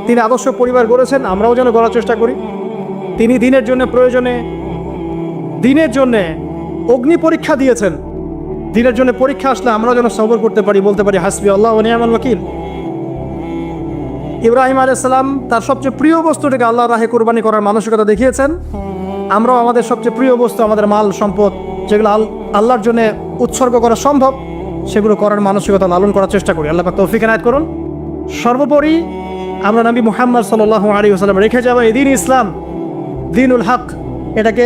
তিনি আদর্শ পরিবার গড়েছেন, আমরাও যেন গড়ার চেষ্টা করি। তিনি দিনের জন্য প্রয়োজনে, দিনের জন্য অগ্নি পরীক্ষা দিয়েছেন, দিনের জন্য পরীক্ষা আসলে আমরাও যেন সবর করতে পারি, বলতে পারি হাসবি আল্লাহ ওয়া নি'মাল ওয়াকিল। ইব্রাহিম আলাইহিস সালাম তার সবচেয়ে প্রিয় বস্তুটাকে আল্লাহর রাহে কুরবানি করার মানসিকতা দেখিয়েছেন। আমরাও আমাদের সবচেয়ে প্রিয় বস্তু, আমাদের মাল সম্পদ, যেগুলো আল্লাহর জন্য উৎসর্গ করা সম্ভব, সেগুলো করার মানসিকতা লালন করার চেষ্টা করি। আল্লাহ পাক তৌফিক এনায়েত করুন। সর্বোপরি আমরা নবী মুহাম্মদ সাল্লাল্লাহু আলাইহি ওয়াসাল্লাম রেখে যাওয়া এই দিন ইসলাম, দ্বীনুল হক, এটাকে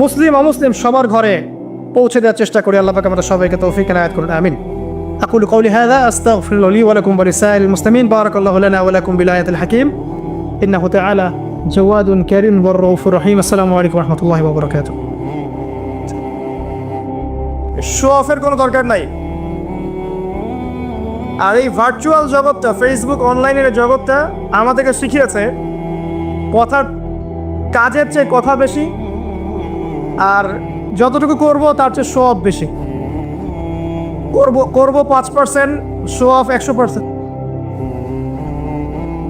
মুসলিম অমুসলিম সবার ঘরে পৌঁছে দেওয়ার চেষ্টা করি। আল্লাহ পাক আমাদের সবাইকে তৌফিক এনায়েত করুন, আমিন। أقول قولي هذا أستغفر لي ولكم ولسائر المسلمين. بارك الله لنا ولكم بالآية الحكيم إنه تعالى جواد كريم والرؤوف الرحيم. السلام عليكم ورحمة الله وبركاته. শো অফের কোনো দরকার নাই। আর এই ভার্চুয়াল জগৎটা, ফেসবুক অনলাইনের জগৎটা আমাদেরকে শিখিয়েছে কথার, কাজের চেয়ে কথা বেশি, আর যতটুকু করব তার চেয়ে শো অফ বেশি। করব 5%, শো অফ 100%।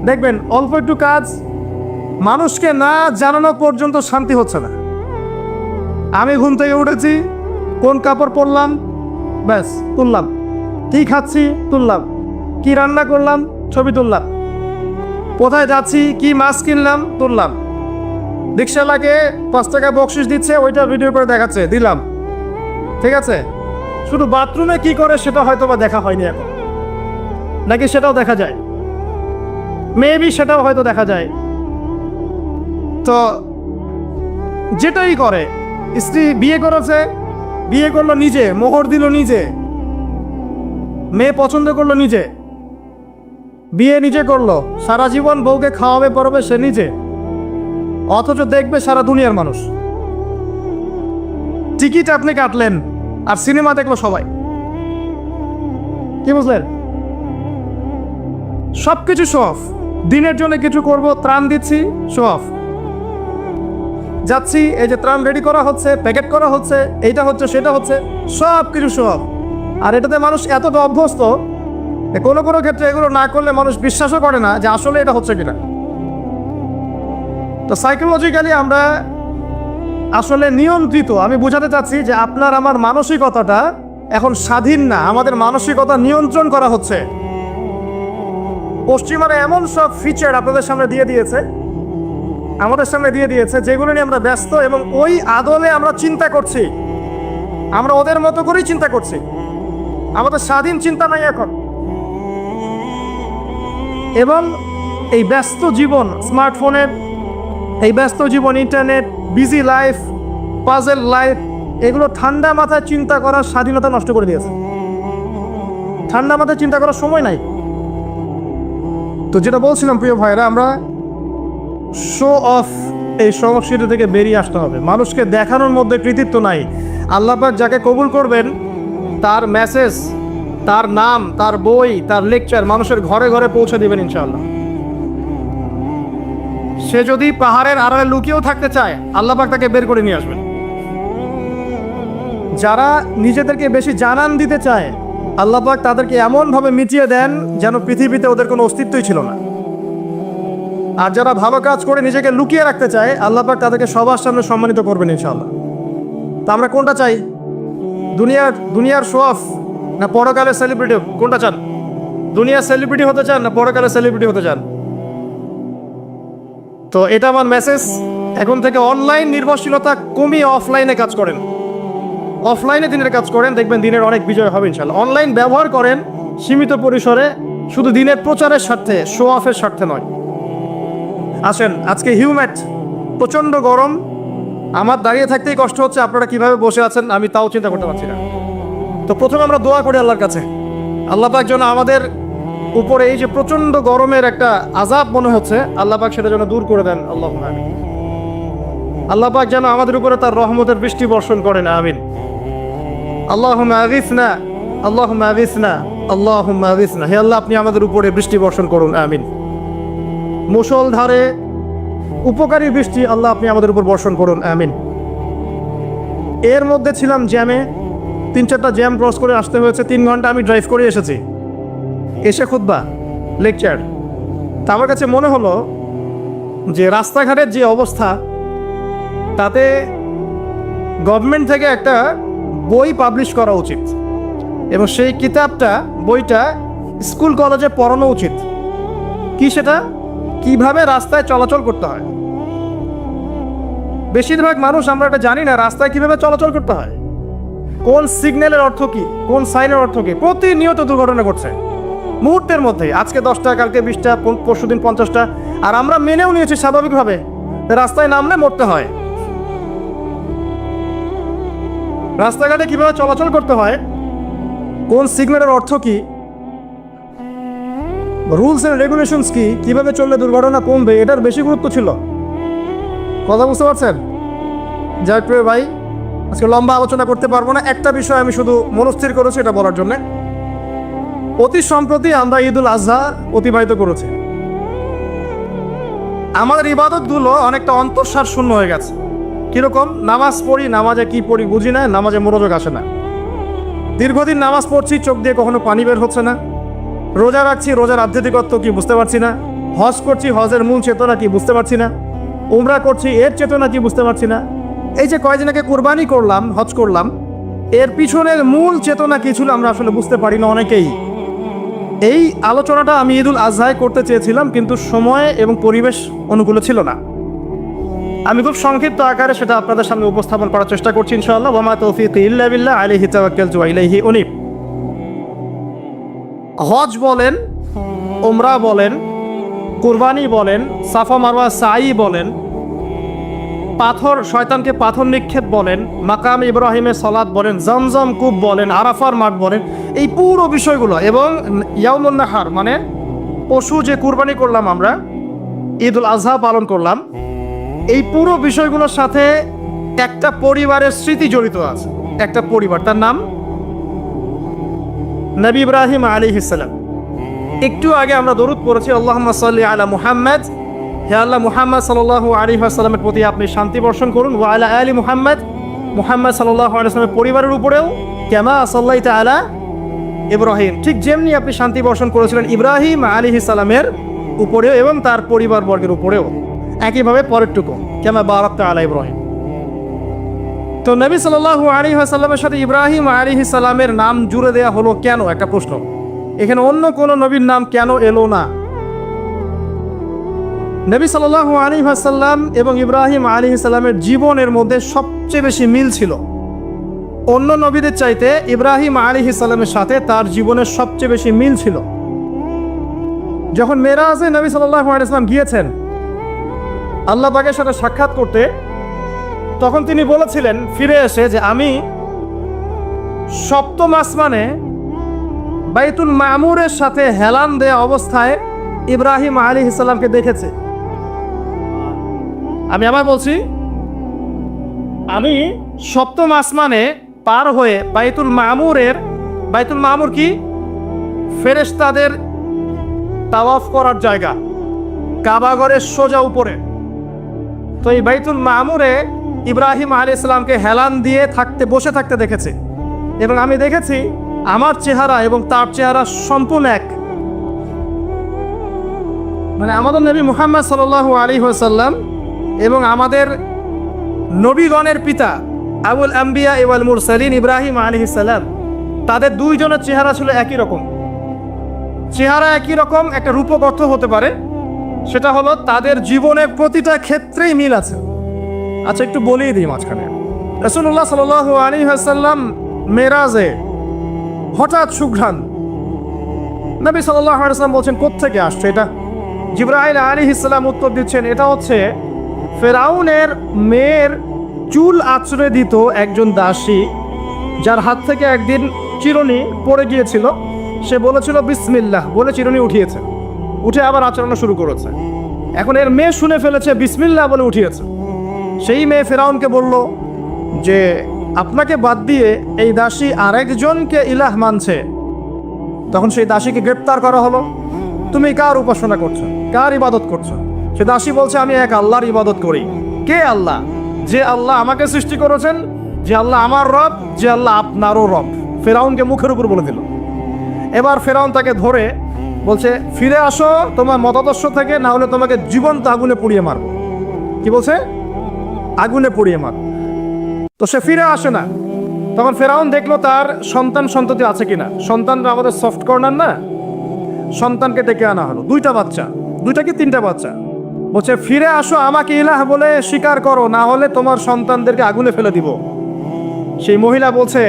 দেখবেন অল্প একটু কাজ মানুষকে না জানানো পর্যন্ত শান্তি হচ্ছে না। আমি ঘুম থেকে উঠেছি, কোন কাপড় পরলাম, ব্যাস তুললাম, কি খাচ্ছি তুললাম, কি রান্না করলাম ছবি তুললাম, কোথায় যাচ্ছি, কি মাছ কিনলাম তুললাম, রিক্সাওয়ালাকে 5 টাকা বকশিস দিচ্ছে, ওইটা ভিডিও করে দেখাচ্ছে, দিলাম, ঠিক আছে। শুধু বাথরুমে কি করে সেটা হয়তো বা দেখা হয়নি এখন, নাকি সেটাও দেখা যায়, মেবি সেটাও হয়তো দেখা যায়। তো যেটাই করে, স্ত্রী বিয়ে করেছে, বিয়ে করলো নিজে, মোহর দিল নিজে, মেয়ে পছন্দ করলো নিজে, বিয়ে নিজে করলো, সারা জীবন বউকে খাওয়াবে পড়াবে সে নিজে, অথচ দেখবে সারা দুনিয়ার মানুষ। টিকিট আপনি কাটলেন আর সিনেমা দেখলো সবাই, কি বুঝলেন? সবকিছু শো অফ। দিনের জন্য কিছু করব, ত্রাণ দিচ্ছি, শো অফ। যাচ্ছি, এই যে ত্রাণ রেডি করা হচ্ছে, প্যাকেট করা হচ্ছে, এইটা হচ্ছে সেটা হচ্ছে, সব কিছু শো অফ। আর এটাতে মানুষ এতটা অভ্যস্ত, কোনো কোনো ক্ষেত্রে এগুলো না করলে মানুষ বিশ্বাসও করে না যে আসলে এটা হচ্ছে কিনা। তো সাইকোলজিক্যালি আমরা আসলে নিয়ন্ত্রিত। আমি বোঝাতে চাচ্ছি যে আপনার আমার মানসিকতাটা এখন স্বাধীন না, আমাদের মানসিকতা নিয়ন্ত্রণ করা হচ্ছে। পশ্চিমারা এমন সব ফিচার আপনাদের সামনে দিয়ে দিয়েছে, আমাদের সামনে দিয়ে দিয়েছে, যেগুলো নিয়ে আমরা ব্যস্ত এবং ওই আদলে আমরা চিন্তা করছি, আমরা ওদের মতো করেই চিন্তা করছি, আমাদের স্বাধীন চিন্তা নাই এখন। এবং এই ব্যস্ত জীবন, স্মার্টফোনের এই ব্যস্ত জীবন, internet, busy life, puzzle life, এগুলো ঠান্ডা মাথায় চিন্তা করার স্বাধীনতা নষ্ট করে দিয়েছে। ঠান্ডা মাথায় চিন্তা করার সময় নাই। তো যেটা বলছিলাম প্রিয় ভাইরা, আমরা শো অফ এই সংস্কৃতি থেকে বেরিয়ে আসতে হবে। মানুষকে দেখানোর মধ্যে কৃতিত্ব নাই। আল্লাহ পাক যাকে কবুল করবেন তার মেসেজ, তার নাম, তার বই, তার লেকচার মানুষের ঘরে ঘরে পৌঁছে দিবেন ইনশাআল্লাহ। সে যদি পাহাড়ের আড়ালে লুকিয়েও থাকতে চায়, আল্লাহ পাক তাকে বের করে নিয়ে আসবেন। যারা নিজেদেরকে বেশি জানান দিতে চায়, আল্লাহ পাক তাদেরকে এমনভাবে মিটিয়ে দেন যেন পৃথিবীতে ওদের কোনো অস্তিত্বই ছিল না। আর যারা ভালো কাজ করে নিজেকে লুকিয়ে রাখতে চায়, আল্লাহ পাক তাদেরকে সবার সামনে সম্মানিত করবেন ইনশাআল্লাহ। তা আমরা কোনটা চাই? দুনিয়ার শো অফ না পরকালের সেলিব্রিটি? কোনটা চান? দুনিয়ার সেলিব্রিটি হতে চান না পরকালের সেলিব্রিটি হতে চান? তো এটা আমার মেসেজ, এখন থেকে অনলাইন নির্ভরশীলতা কমিয়ে অফলাইনে কাজ করেন, অফলাইনে দিনের কাজ করেন, দেখবেন দিনের অনেক বিজয় হবে ইনশাআল্লাহ। অনলাইন ব্যবহার করেন সীমিত পরিসরে, শুধু দিনের প্রচারের স্বার্থে, শো অফের স্বার্থে নয়। আসেন, আজকে হিউম্যাট, প্রচণ্ড গরম, আমার দাঁড়িয়ে থাকতেই কষ্ট হচ্ছে, আপনারা কিভাবে বসে আছেন আমি তাও চিন্তা করতে পারছি না। তো প্রথমে আমরা দোয়া করি আল্লাহর কাছে, আল্লাহ পাক যেন আমাদের উপরে এই যে প্রচণ্ড গরমের একটা আযাব মনে হচ্ছে, আল্লাহ পাক সেটা যেন দূর করে দেন, আল্লাহুম্মা আমিন। আল্লাহ পাক যেন আমাদের উপরে তার রহমতের বৃষ্টি বর্ষণ করেন, আমিন। আল্লাহুম্মা আগিসনা, আল্লাহুম্মা আগিসনা, আল্লাহুম্মা আগিসনা। হে আল্লাহ, আপনি আমাদের উপরে বৃষ্টি বর্ষণ করুন, আমিন। মুষলধারে উপকারী বৃষ্টি আল্লাহ আপনি আমাদের উপর বর্ষণ করুন, আমিন। এর মধ্যে ছিলাম জ্যামে, 3-4টা জ্যাম ক্রস করে আসতে হয়েছে, 3 ঘন্টা আমি ড্রাইভ করে এসেছি, এসে খুতবা, লেকচার। তা আমার কাছে মনে হলো যে রাস্তাঘাটের যে অবস্থা, তাতে গভর্নমেন্ট থেকে একটা বই পাবলিশ করা উচিত এবং সেই কিতাবটা, বইটা স্কুল কলেজে পড়ানো উচিত। কি সেটা? কিভাবে রাস্তায় চলাচল করতে হয়। বেশিরভাগ মানুষ আমরা এটা জানি না, রাস্তায় কিভাবে চলাচল করতে হয়, কোন সিগন্যালের অর্থ কি, কোন সাইনের অর্থ কি। প্রতিনিয়ত দুর্ঘটনা ঘটছে মুহূর্তের মধ্যে, আজকে 10টা, কালকে 20টা, পরশুদিন 50টা। আর আমরা মেনেও নিয়েছি স্বাভাবিকভাবে রাস্তায় নামলে মরতে হয়। রাস্তাঘাটে কিভাবে চলাচল করতে হয়, কোন সিগন্যালের অর্থ কি, রুলস এন্ড রেগুলেশনস কি, কিভাবে চললে দুর্ঘটনা কমবে, এটার বেশি গুরুত্ব ছিল। কথা বুঝতে পারছেন? যাই প্রিয় ভাই, আজকে লম্বা আলোচনা করতে পারবো না, একটা বিষয় আমি শুধু মনস্থির করেছি এটা বলার জন্যে। অতি সম্প্রতি আমরা ঈদুল আজহা অতিবাহিত করেছি। আমাদের ইবাদতগুলো অনেকটা অন্তঃসার শূন্য হয়ে গেছে। কীরকম? নামাজ পড়ি, নামাজে কি পড়ি বুঝি না, নামাজে মনোযোগ আসে না। দীর্ঘদিন নামাজ পড়ছি, চোখ দিয়ে কখনো পানি বের হচ্ছে না। রোজা রাখছি, রোজার আধ্যাত্মিকত্ব কি বুঝতে পারছি না। হজ করছি, হজের মূল চেতনা কি বুঝতে পারছি না। উমরা করছি, এর চেতনা কি বুঝতে পারছি না। এই যে কয়দিন আগে কুরবানি করলাম, হজ করলাম, এর পিছনের মূল চেতনা কি ছিল আমরা আসলে বুঝতে পারি না অনেকেই। এই আলোচনাটা আমি ঈদুল আজহায় করতে চেয়েছিলাম, কিন্তু সময় এবং পরিবেশ অনুকূলে ছিল না। আমি খুব সংক্ষিপ্ত আকারে সেটা আপনাদের সামনে উপস্থাপন করার চেষ্টা করছি ইনশাআল্লাহ। ওয়া মা তৌফিক ইল্লা বিল্লাহ, আলাইহি তাওয়াক্কালতু ওয়া ইলাইহি উনীব। হজ বলেন, উমরা বলেন, কুরবানি বলেন, সাফা মারওয়া সাই বলেন, পাথর, শয়তানকে পাথর নিক্ষেপ বলেন, মাকাম ইব্রাহিমের সালাত বলেন, জমজম কূপ বলেন, আরাফার মাঠ বলেন, এই পুরো বিষয়গুলো, এবং ইয়াউমুন নাহার মানে পশু যে কুরবানি করলাম আমরা, ঈদুল আজহা পালন করলাম, এই পুরো বিষয়গুলোর সাথে একটা পরিবারের স্মৃতি জড়িত আছে। একটা পরিবার, তার নাম নবী ইব্রাহিম আলাইহিস সালাম। একটু আগে আমরা দরুদ পড়েছি, আল্লাহুম্মা সাল্লি আলা মুহাম্মদ, হে আল্লাহ মুহাম্মদ সাল্লাল্লাহু আলাইহি ওয়াসাল্লামের প্রতি আপনি শান্তি বর্ষণ করুন। ওয়া আলা আলি মুহাম্মদ, মুহাম্মদ সাল্লাল্লাহু আলাইহি ওয়াসাল্লামের পরিবারের উপরেও, কামা সাল্লাইতা আলা ইব্রাহিম, ঠিক যেমনি আপনি শান্তি বর্ষণ করেছিলেন ইব্রাহিম আলাইহিস সালামের উপরেও এবং তার পরিবার বর্গের উপরেও, একইভাবে পরেরটুকু, কামা বারাকতা আলা ইব্রাহিম। তো নবী সাল্লাল্লাহু আলাইহি ওয়াসাল্লামের সাথে ইব্রাহিম আলাইহিস সালামের নাম জুড়ে দেওয়া হলো কেন? একটা প্রশ্ন। এখানে অন্য কোনো নবীর নাম কেন এলো না? নবী সাল্লাল্লাহু আলাইহি ওয়াসাল্লাম এবং ইব্রাহিম আলাইহিস সালামের জীবনের মধ্যে সবচেয়ে বেশি মিল ছিল। অন্য নবীদের চাইতে ইব্রাহিম আলাইহিস সালামের সাথে তার জীবনের সবচেয়ে বেশি মিল ছিল। যখন মেরাজে নবী সাল্লাল্লাহু আলাইহি ওয়াসাল্লাম গিয়েছেন আল্লাহ পাকের সাথে সাক্ষাৎ করতে, তখন তিনি বলেছিলেন ফিরে এসে যে আমি সপ্তম আসমানে বাইতুল মামুরের সাথে হেলান দেয়া অবস্থায় ইব্রাহিম আলাইহিস সালামকে দেখেছে। আমি আবার বলছি, আমি সপ্তম আসমানে পার হয়ে বাইতুল মামুর কি? ফেরেশতাদের তাওয়াফ করার জায়গা, কাবা ঘরের সোজা উপরে। তো এই বাইতুল মামুরে ইব্রাহিম আলাইহিস সালামকে হেলান দিয়ে বসে থাকতে দেখেছে, এবং আমি দেখেছি আমার চেহারা এবং তার চেহারা সম্পূর্ণ এক। মানে আমাদের নবী মুহাম্মদ সাল্লাল্লাহু আলাইহি ওয়াসাল্লাম এবং আমাদের নবীগণের পিতা আবুল আম্বিয়া ওয়াল মুরসালিন ইব্রাহিম আলাইহিস সালাম, তাদের দুইজনের চেহারা ছিল একই রকম। চেহারা একই রকম, একটা রূপক অর্থ হতে পারে, সেটা হলো তাদের জীবনের প্রতিটা ক্ষেত্রেই মিল আছে। আচ্ছা, একটু বলেই দিই মাঝখানে, রাসূলুল্লাহ সাল্লাল্লাহু আলাইহি ওয়াসাল্লাম মেরাজে হঠাৎ সুঘ্রাণ, নবী সাল্লাল্লাহু আলাইহি ওয়াসাল্লাম বলছেন কোত্থেকে আসছে এটা? জিবরাইল আলাইহিস সালাম উত্তর দিচ্ছেন, এটা হচ্ছে ফেরাউনের মেয়ের চুল আঁচড়ে দিত একজন দাসী, যার হাত থেকে একদিন চিরুনি পড়ে গিয়েছিল। সে বলেছিল বিসমিল্লাহ বলে চিরুনি উঠিয়েছে, উঠে আবার আচরণ শুরু করেছে। এখন এর মেয়ে শুনে ফেলেছে বিসমিল্লাহ বলে উঠিয়েছে। সেই মেয়ে ফেরাউনকে বলল যে আপনাকে বাদ দিয়ে এই দাসী আরেকজনকে ইলাহ মানছে। তখন সেই দাসীকে গ্রেপ্তার করা হলো। তুমি কার উপাসনা করছো, কার ইবাদত করছো? সে দাসী বলছে আমি এক আল্লাহর ইবাদত করি। কে আল্লাহ? যে আল্লাহ আমাকে সৃষ্টি করেছেন, যে আল্লাহ আমার রব, যে আল্লাহ আপনারও রব। ফেরাউনকে মুখের উপর বলে দিল। এবার ফেরাউন তাকে ধরে বলছে ফিরে আসো তোমার মতাদর্শ থেকে, না হলে তোমাকে জীবন্ত আগুনে পুড়িয়ে মারবো। কি বলছে? আগুনে পুড়িয়ে মার। তো সে ফিরে আসে না। তখন ফেরাউন দেখলো তার সন্ততি আছে কিনা। সন্তানরা আমাদের সফট কর্নার না, সন্তানকে ডেকে আনা হলো। দুইটা কি তিনটা বাচ্চা। বলছে ফিরে আসো, আমাকে ইলাহ বলে স্বীকার করো, না হলে তোমার সন্তানদেরকে আগুনে ফেলে দিব। সেই মহিলা বলছে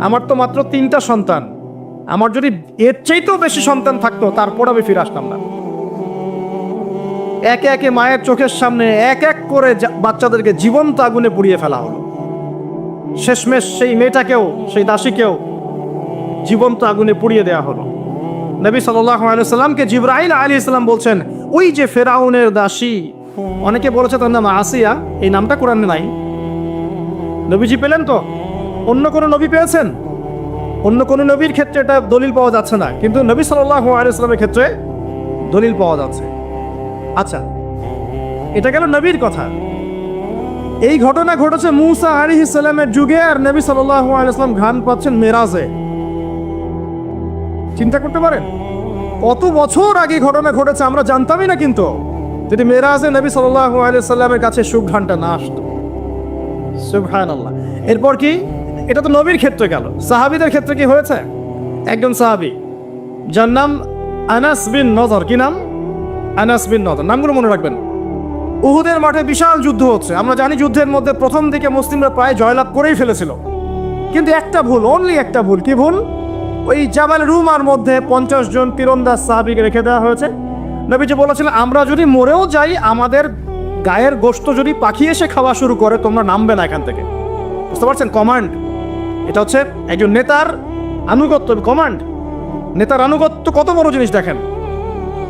আমার তো মাত্র 3টা সন্তান, আমার যদি এর চাইতেও বেশি সন্তান থাকতো তারপর আমি ফিরে আসতাম না। একে একে মায়ের চোখের সামনে এক এক করে বাচ্চাদেরকে জীবন্ত আগুনে পুড়িয়ে ফেলা হলো। শেষমেশ সেই মেয়েটাকেও, সেই দাসীকেও জীবন্ত আগুনে পুড়িয়ে দেওয়া হলো। নবী সাল্লাল্লাহু আলাইহি সাল্লামকে জিবরাইল আলাইহিস সালাম বলছেন ওই যে ফেরাউনের দাসী, অনেকে বলেছে তার নাম আসিয়া, এই নামটা কোরআনে নাই। নবীজি পেলেন তো? অন্য কোনো নবী পেয়েছেন? অন্য কোনো নবীর ক্ষেত্রে এটা দলিল পাওয়া যাচ্ছে না, কিন্তু নবী সাল্লাল্লাহু আলাইহি সাল্লামের ক্ষেত্রে দলিল পাওয়া যাচ্ছে। আচ্ছা, এটা গেল নবীর কথা। এই ঘটনা ঘটেছে মূসা আলাইহিস সালামের যুগে, আর নবী সাল্লাল্লাহু আলাইহি সাল্লাম ঘ্রাণ পাচ্ছেন মেরাজে। চিন্তা করতে পারেন কত বছর আগে ঘটনা ঘটেছে, আমরা জানতামই না। কিন্তু যদি মেরাজে নবী সাল্লাল্লাহু আলাইহি সাল্লামের কাছে সুঘ্রাণটা না আসতো। সুবহানাল্লাহ। এরপর কি? এটা তো নবীর ক্ষেত্রে গেল। সাহাবীদের ক্ষেত্রে কি হয়েছে? একজন সাহাবী যার নাম আনাস বিন নজর। কি নাম? আনাস বিন নজর। নামগুলো মনে রাখবেন। উহুদের মাঠে বিশাল যুদ্ধ হচ্ছে, আমরা জানি যুদ্ধের মধ্যে প্রথম দিকে মুসলিমরা প্রায় জয়লাভ করেই ফেলেছিল, কিন্তু একটা ভুল, অনলি একটা ভুল। কি ভুল? ওই জাবাল রুমার মধ্যে 50 জন তীরন্দাজ সাহাবীকে রেখে দেওয়া হয়েছে। নবীজি বলেছিলেন, আমরা যদি মরেও যাই, আমাদের গায়ের গোশত যদি পাখি এসে খাওয়া শুরু করে, তোমরা নামবে না এখান থেকে। বুঝতে পারছেন? কমান্ড। এটা হচ্ছে একজন নেতার আনুগত্য। কমান্ড, নেতার আনুগত্য কত বড় জিনিস দেখেন।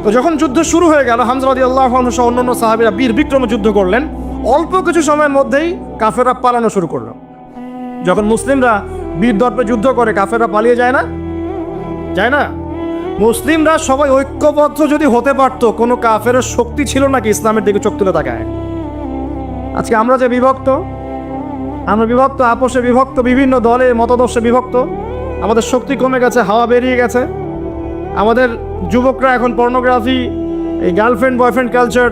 তো যখন যুদ্ধ শুরু হয়ে গেল, হামজা রাদিয়াল্লাহু আনহু সহ অন্যান্য সাহাবীরা বীর বিক্রমে যুদ্ধ করলেন। অল্প কিছু সময়ের মধ্যেই কাফেররা পালানো শুরু করলো। যখন মুসলিমরা বীর দর্পে যুদ্ধ করে, কাফেররা পালিয়ে যায় না? যায় না? মুসলিমরা সবাই ঐক্যবদ্ধ যদি হতে পারত, কোনো কাফেরের শক্তি ছিল নাকি ইসলামের দিকে চোখ তুলে তাকায়? আজকে আমরা যে বিভক্ত, আমরা বিভক্ত, আপোষে বিভক্ত, বিভিন্ন দলে মতাদর্শে বিভক্ত, আমাদের শক্তি কমে গেছে, হাওয়া বেরিয়ে গেছে। আমাদের যুবকরা এখন পর্নোগ্রাফি, এই গার্লফ্রেন্ড বয়ফ্রেন্ড কালচার,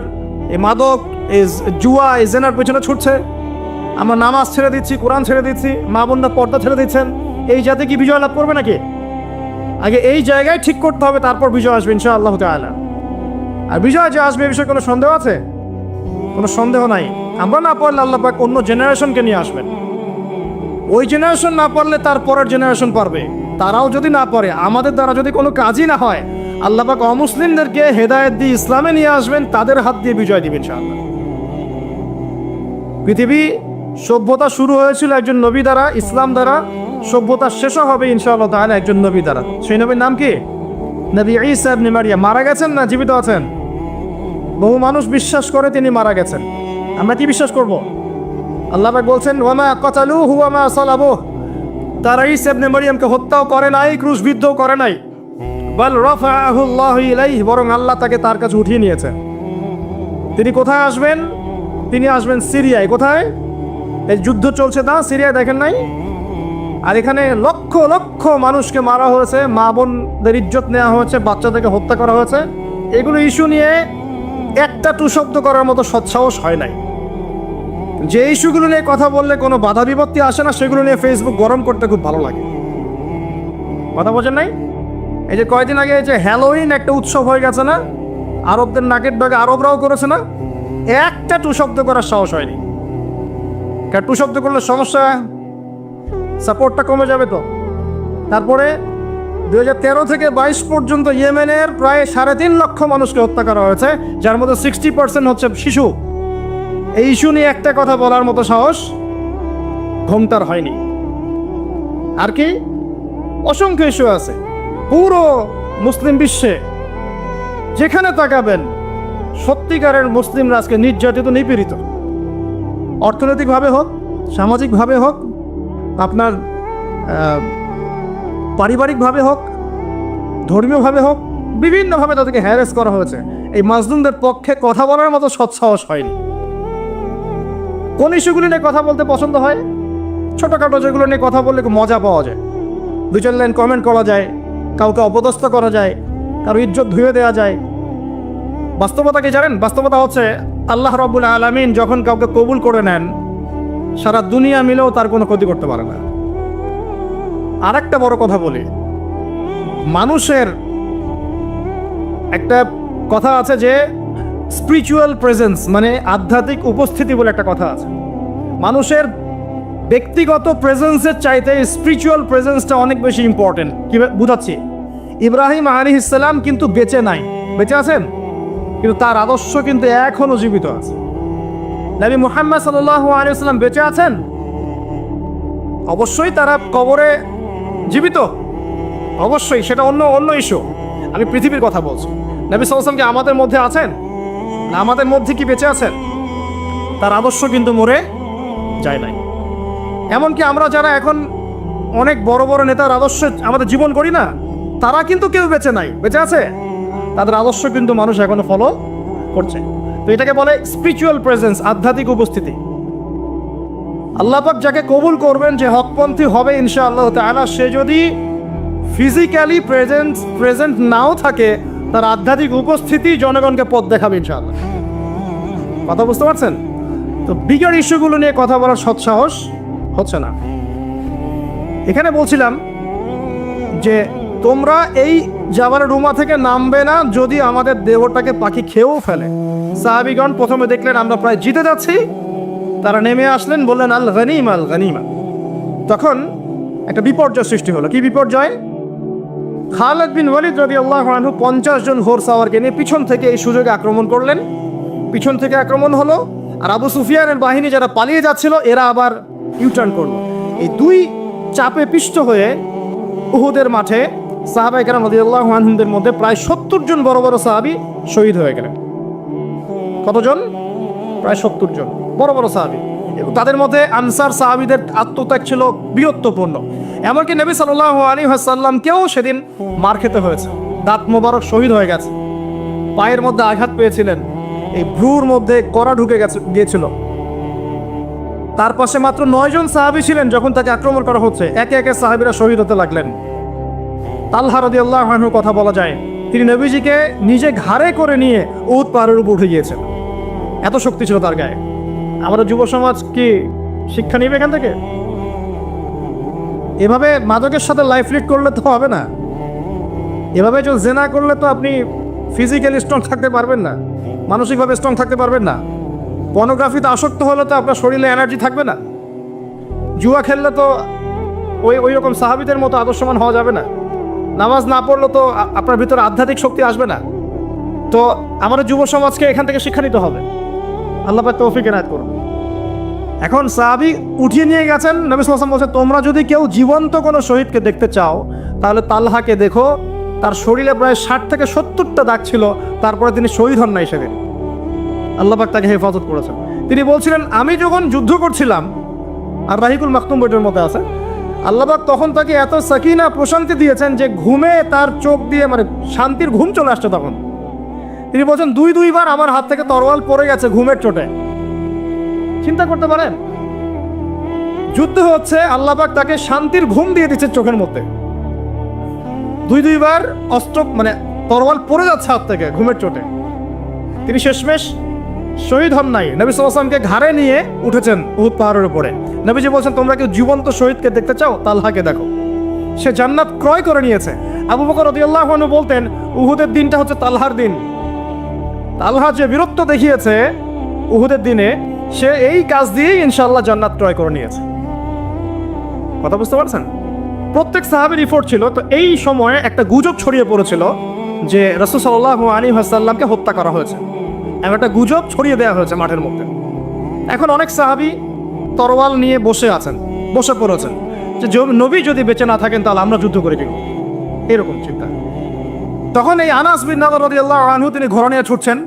এই মাদক, এই জুয়া, এই জেনার পেছনে ছুটছে। আমরা নামাজ ছেড়ে দিচ্ছি, কোরআন ছেড়ে দিচ্ছি, মা বোনরা পর্দা ছেড়ে দিচ্ছেন। এই জাতি কি বিজয় লাভ করবে নাকি? আগে এই জায়গায় ঠিক করতে হবে, তারপর বিজয় আসবে ইনশাআল্লাহ তাআলা। আর বিজয় যে আসবে এ বিষয়ে কোনো সন্দেহ আছে? কোনো সন্দেহ নাই। আমরা না পারলে আল্লাহ পাক অন্য জেনারেশনকে নিয়ে আসবেন। ওই জেনারেশন না পারলে তার পরের জেনারেশন পারবে। তারাও যদি না পারে, আমাদের দ্বারা যদি কোনো কাজই না হয়, আল্লাহ পাক অমুসলিমদেরকে হেদায়েত দিয়ে ইসলামে নিয়ে আসবেন, তাদের হাত দিয়ে বিজয় দিবেন ইনশাআল্লাহ। পৃথিবী সভ্যতা শুরু হয়েছিল একজন নবী দ্বারা, ইসলাম দ্বারা। সভ্যতা শেষও হবে ইনশাআল্লাহ তাআলা একজন নবী দ্বারা। সেই নবীর নাম কি? নবী ঈসা ইবনে মারইয়াম। মারা গেছেন না জীবিত আছেন? বহু মানুষ বিশ্বাস করে তিনি মারা গেছেন। আমরা কি বিশ্বাস করব? আল্লাহ পাক বলছেন, ওয়ামা কাতালুহু ওয়ামা সালাবুহু, তারা ঈসা ইবনে মারইয়ামকে হত্যাও করে নাই, ক্রুশবিদ্ধও করে নাই। বাল রাফাআহু আল্লাহু ইলাইহি, বরং আল্লাহ তাকে তার কাছে উঠিয়ে নিয়েছেন। তিনি কোথায় আসবেন? তিনি আসবেন সিরিয়ায়। কোথায়? এই যুদ্ধ চলছে না, সিরিয়ায় দেখেন নাই? আর এখানে লক্ষ লক্ষ মানুষকে মারা হয়েছে, মা বোনদের ইজ্জত নেওয়া হয়েছে, বাচ্চাদেরকে হত্যা করা হয়েছে। এগুলো ইস্যু নিয়ে একটা টু শব্দ করার মতো সৎসাহস হয় নাই। যে ইস্যুগুলো নিয়ে কথা বললে কোনো বাধা বিপত্তি আসে না, সেগুলো নিয়ে ফেসবুক গরম করতে খুব ভালো লাগে। কথা বোঝেন নাই? এই যে কয়েকদিন আগে যে হ্যালোইন একটা উৎসব হয়ে গেছে না, আরবদের নাকের ডগে আরবরাও করেছে না, একটা টু শব্দ করার সাহস হয়নি। কারণ টু শব্দ করলে সমস্যা, সাপোর্টটা কমে যাবে। তো তারপরে 2013 থেকে 22 পর্যন্ত ইয়েমেনের প্রায় 3.5 লক্ষ মানুষকে হত্যা করা হয়েছে, যার মধ্যে 60% হচ্ছে শিশু। এই ইস্যু নিয়ে একটা কথা বলার মতো সাহস ঘোমটার হয়নি। আর কি অসংখ্য ইস্যু আছে পুরো মুসলিম বিশ্বে, যেখানে তাকাবেন সত্যিকারের মুসলিমরা আজকে নির্যাতিত, নিপীড়িত। অর্থনৈতিকভাবে হোক, সামাজিকভাবে হোক, আপনার পারিবারিকভাবে হোক, ধর্মীয়ভাবে হোক, বিভিন্নভাবে তাদেরকে হ্যারাস করা হয়েছে। এই মাজলুমদের পক্ষে কথা বলার মতো সৎসাহস হয়নি। কোন ইস্যুগুলো নিয়ে কথা বলতে পছন্দ হয়? ছোটোখাটো যেগুলো নিয়ে কথা বললে মজা পাওয়া যায়, 2-4 লাইন কমেন্ট করা যায়, কাউকে অপদস্থ করা যায়, কারো ইজ্জত ধুয়ে দেওয়া যায়। বাস্তবতা কি জানেন? বাস্তবতা হচ্ছে আল্লাহ রাব্বুল আলামিন যখন কাউকে কবুল করে নেন, সারা দুনিয়া মিলেও তার কোনো ক্ষতি করতে পারে না। আর একটা বড় কথা বলি, মানুষের একটা কথা আছে যে স্পিরিচুয়াল প্রেজেন্স, মানে আধ্যাত্মিক উপস্থিতি বলে একটা কথা আছে। মানুষের ব্যক্তিগত প্রেজেন্সের চাইতে স্পিরিচুয়াল প্রেজেন্সটা অনেক বেশি ইম্পর্টেন্ট। কি বুঝাচ্ছি? ইব্রাহিম আলাইহিস সালাম কিন্তু বেঁচে নাই, বেঁচে আছেন, কিন্তু তার আদর্শ কিন্তু এখনো জীবিত আছে। নবী মুহাম্মদ সাল্লাল্লাহু আলাইহি ওয়াসাল্লাম বেঁচে আছেন, অবশ্যই তারা কবরে জীবিত, অবশ্যই সেটা অন্য ইস্যু। আমি পৃথিবীর কথা বলছি। নবী সাল্লাল্লাহু আলাইহি ওয়াসাল্লাম কি আমাদের মধ্যে আছেন? না, আমাদের মধ্যে কি বেঁচে আছেন? তার আদর্শ কিন্তু মরে যায় নাই। এমনকি আমরা যারা এখন অনেক বড় বড় নেতার আদর্শে আমাদের জীবন করি না, তারা কিন্তু কেউ বেঁচে নাই, বেঁচে আছে। তাদের আদর্শ কিন্তু মানুষ এখনো ফলো করছে। তো এটাকে বলে স্পিরিচুয়াল প্রেজেন্স, আধ্যাত্মিক উপস্থিতি। আল্লাহ পাক যাকে কবুল করবেন, যে হকপন্থী হবে ইনশাআল্লাহ তাআলা, সে যদি ফিজিক্যালি প্রেজেন্ট নাও থাকে, তার আধ্যাত্মিক উপস্থিতি জনগণকে পথ দেখাবে ইনশাআল্লাহ। কথা বুঝতে পারছেন? তো বিগার ইস্যুগুলো নিয়ে কথা বলার সৎসাহস হচ্ছে না। এখানে বলছিলাম যে তোমরা এই যে আবার রুমা থেকে নামবে না যদি আমাদের দেহটাকে পাখি খেয়েও ফেলে। সাহাবীগণ প্রথমে দেখলেন আমরা প্রায় জিতে যাচ্ছি, তারা নেমে আসলেন, বললেন আল গনিমা আল গনিমা। তখন একটা বিপর্যয় সৃষ্টি হলো। কি বিপর্যয়? খালিদ বিন ওয়ালিদ রাদিয়াল্লাহু আনহু 50 জন ঘোড়সাওয়ারকে নিয়ে পিছন থেকে এই সুযোগে আক্রমণ করলেন। পিছন থেকে আক্রমণ হলো, আর আবু সুফিয়ানের বাহিনী যারা পালিয়ে যাচ্ছিল এরা আবার ইউটার্ন করলো। এই দুই চাপে পিষ্ট হয়ে উহুদের মাঠে সাহাবায়ে কেরাম রাদিয়াল্লাহু আনহুদের মধ্যে প্রায় 70 জন বড় বড় সাহাবী শহীদ হয়ে গেলেন। কতজন? প্রায় 70 জন বড় বড় সাহাবী। তাদের মধ্যে আনসার সাহাবীদের আত্মত্যাগ ছিল বীরত্বপূর্ণ। এমনকি নবী সাল্লাল্লাহু আলাইহি ওয়াসাল্লামকেও সেদিন মার খেতে হয়েছে, দাঁত মোবারক শহীদ হয়ে গেছে, পায়ের মধ্যে আঘাত পেয়েছিলেন, এই ভ্রুর মধ্যে কড়া ঢুকে গিয়েছিল। তার পাশে মাত্র 9 জন সাহাবী ছিলেন যখন তাকে আক্রমণ করা হচ্ছে। একে একে সাহাবীরা শহীদ হতে লাগলেন। তালহা রাদিয়াল্লাহু আনহুর কথা বলা যায়, তিনি নবীজিকে নিজে ঘাড়ে করে নিয়ে উহুদ পাহাড়ের উপর উঠে গিয়েছেন, এত শক্তি ছিল তার গায়ে। আমাদের যুব সমাজ কি শিক্ষা নিবে এখান থেকে? এভাবে মাদকের সাথে লাইফ লিড করলে তো হবে না। এভাবে যদি জেনা করলে তো আপনি ফিজিক্যালি স্ট্রং থাকতে পারবেন না, মানসিকভাবে স্ট্রং থাকতে পারবেন না। পর্নোগ্রাফিতে আসক্ত হলে তো আপনার শরীরে এনার্জি থাকবে না। জুয়া খেললে তো ওই রকম সাহাবীদের মতো আদর্শমান হওয়া যাবে না। নামাজ না পড়লে তো আপনার ভিতরে আধ্যাত্মিক শক্তি আসবে না। তো আমাদের যুব সমাজকে এখান থেকে শিক্ষা নিতে হবে। আল্লাহ পাক তৌফিক এনায়েত করুন। এখন সাহাবী উঠিয়ে নিয়ে গেছেন। নবী সাল্লাল্লাহু আলাইহি ওয়াসাল্লাম বলছেন, তোমরা যদি কেউ জীবন্ত কোনো শহীদকে দেখতে চাও তাহলে তালহাকে দেখো, তার শরীরে প্রায় 60 থেকে 70টা দাগ ছিল, তারপরে তিনি শহীদ হন নাই সেদিন। আল্লাহ পাক তাকে হেফাজত করেছেন। তিনি বলছিলেন, আমি যখন যুদ্ধ করছিলাম, আর রাহিকুল মাকতুম বইটার মধ্যে আছে, আল্লাহ পাক তখন তাকে এত সাকিনা প্রশান্তি দিয়েছেন যে ঘুমে তার চোখ দিয়ে মানে শান্তির ঘুম চলে আসছে। তখন তিনি বলছেন, দুইবার আমার হাত থেকে তরোয়াল পড়ে গেছে ঘুমের চোটে। চিন্তা করতে পারেন, যুদ্ধ হচ্ছে, আল্লাহ পাক তাকে শান্তির ঘুম দিয়ে দিচ্ছে চোখের মধ্যে। দুইবার অস্ত্র মানে তরোয়াল পড়ে যাচ্ছে হাত থেকে ঘুমের চোটে। তিনি শেষমেশ শহীদ হন নাই। নবী সাল্লাল্লাহু আলাইহি ওয়াসাল্লামকে ঘাড়ে নিয়ে উঠেছেন উহুদ পাহাড়ের উপরে। নবীজি বলছেন, তোমরা কেউ জীবন্ত শহীদকে দেখতে চাও, তালহাকে দেখো, সে জান্নাত ক্রয় করে নিয়েছে। আবু বকর রাদিয়াল্লাহু আনহু বলতেন, উহুদের দিনটা হচ্ছে তালহার দিন। তালহা যে বীরত্ব দেখিয়েছে উহুদের দিনে, সে এই কাজ দিয়েই ইনশাআল্লাহ জান্নাত ক্রয় করে নিয়েছে। কথা বুঝতে পারছেন? প্রত্যেক সাহাবীর রিপোর্ট ছিল। তো এই সময়ে একটা গুজব ছড়িয়ে পড়েছিল যে রাসূল সাল্লাল্লাহু আলাইহি ওয়াসাল্লামকে হত্যা করা হয়েছে। এমন একটা গুজব ছড়িয়ে দেওয়া হয়েছে মাঠের মধ্যে। এখন অনেক সাহাবী তরোয়াল নিয়ে বসে পড়েছেন যে নবী যদি বেঁচে না থাকেন তাহলে আমরা যুদ্ধ করে দিব, এরকম চিন্তা। তখন এই আনাস বিন নাদর রাদিয়াল্লাহু আনহু তিনি ঘোড়া নিয়ে ছুটছেন।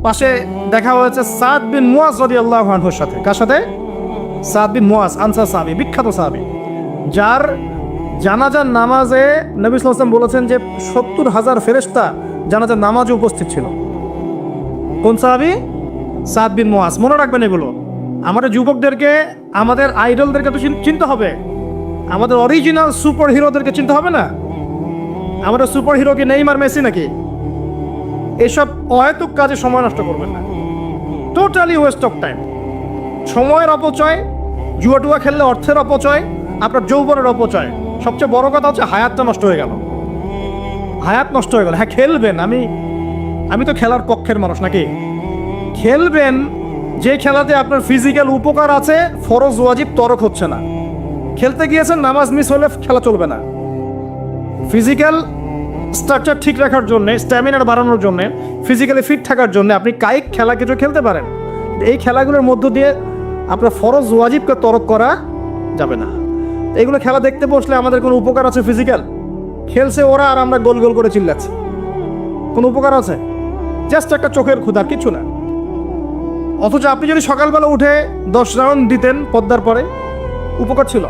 পাশে দেখা হয়েছে সাদ বিন মুয়াজ রাদিয়াল্লাহু আনহুর সাথে। কার সাথে? সাদ বিন মুয়াজ, আনসার সাহাবী, বিখ্যাত সাহাবী, যার জানাজার নামাজে নবী সাল্লাল্লাহু আলাইহি ওয়াসাল্লাম বলেছেন যে 70,000 ফেরেশতা জানাজার নামাজে উপস্থিত ছিল। কোন সাহাবী? সাদ বিন মুয়াজ। মনে রাখবেন এগুলো। আমাদের যুবকদেরকে, আমাদের আইডলদেরকে তো চিনতে হবে, আমাদের অরিজিনাল সুপার হিরোদেরকে চিনতে হবে না। আমাদের সুপার হিরো কি নেইমার, মেসি নাকি? এসব অহেতুক কাজে সময় নষ্ট করবেন না, টোটালি ওয়েস্ট অফ টাইম। সময়ের অপচয়, জুয়া খেললে অর্থের অপচয়, আপনার যৌবনের অপচয়। সবচেয়ে বড় কথা হচ্ছে হায়াতটা নষ্ট হয়ে গেল। হায়াত নষ্ট হয়ে গেল। হ্যাঁ খেলবেন, আমি তো খেলার পক্ষের মানুষ, নাকি? খেলবেন যে খেলাতে আপনার ফিজিক্যাল উপকার আছে, ফরজ ওয়াজিব তরক হচ্ছে না। খেলতে গিয়েছেন, নামাজ মিস হলে খেলা চলবে না। ফিজিক্যাল স্ট্রাকচার ঠিক রাখার জন্য, স্ট্যামিনার বাড়ানোর জন্য, ফিজিক্যালি ফিট থাকার জন্য আপনি কায়িক খেলা কিছু খেলতে পারেন। এই খেলাগুলোর মধ্য দিয়ে আপনার ফরজ ওয়াজিবকে তরক করা যাবে না। এইগুলো খেলা দেখতে বসলে আমাদের কোনো উপকার আছে? ফিজিক্যাল খেলছে ওরা আর আমরা গোল গোল করে চিল্লাচ্ছি, কোনো উপকার আছে? জাস্ট একটা চোখের ক্ষুধা, কিছু না। অথচ আপনি যদি সকালবেলা উঠে 10 রাউন্ড দিতেন পদ্মার পরে, উপকার ছিল।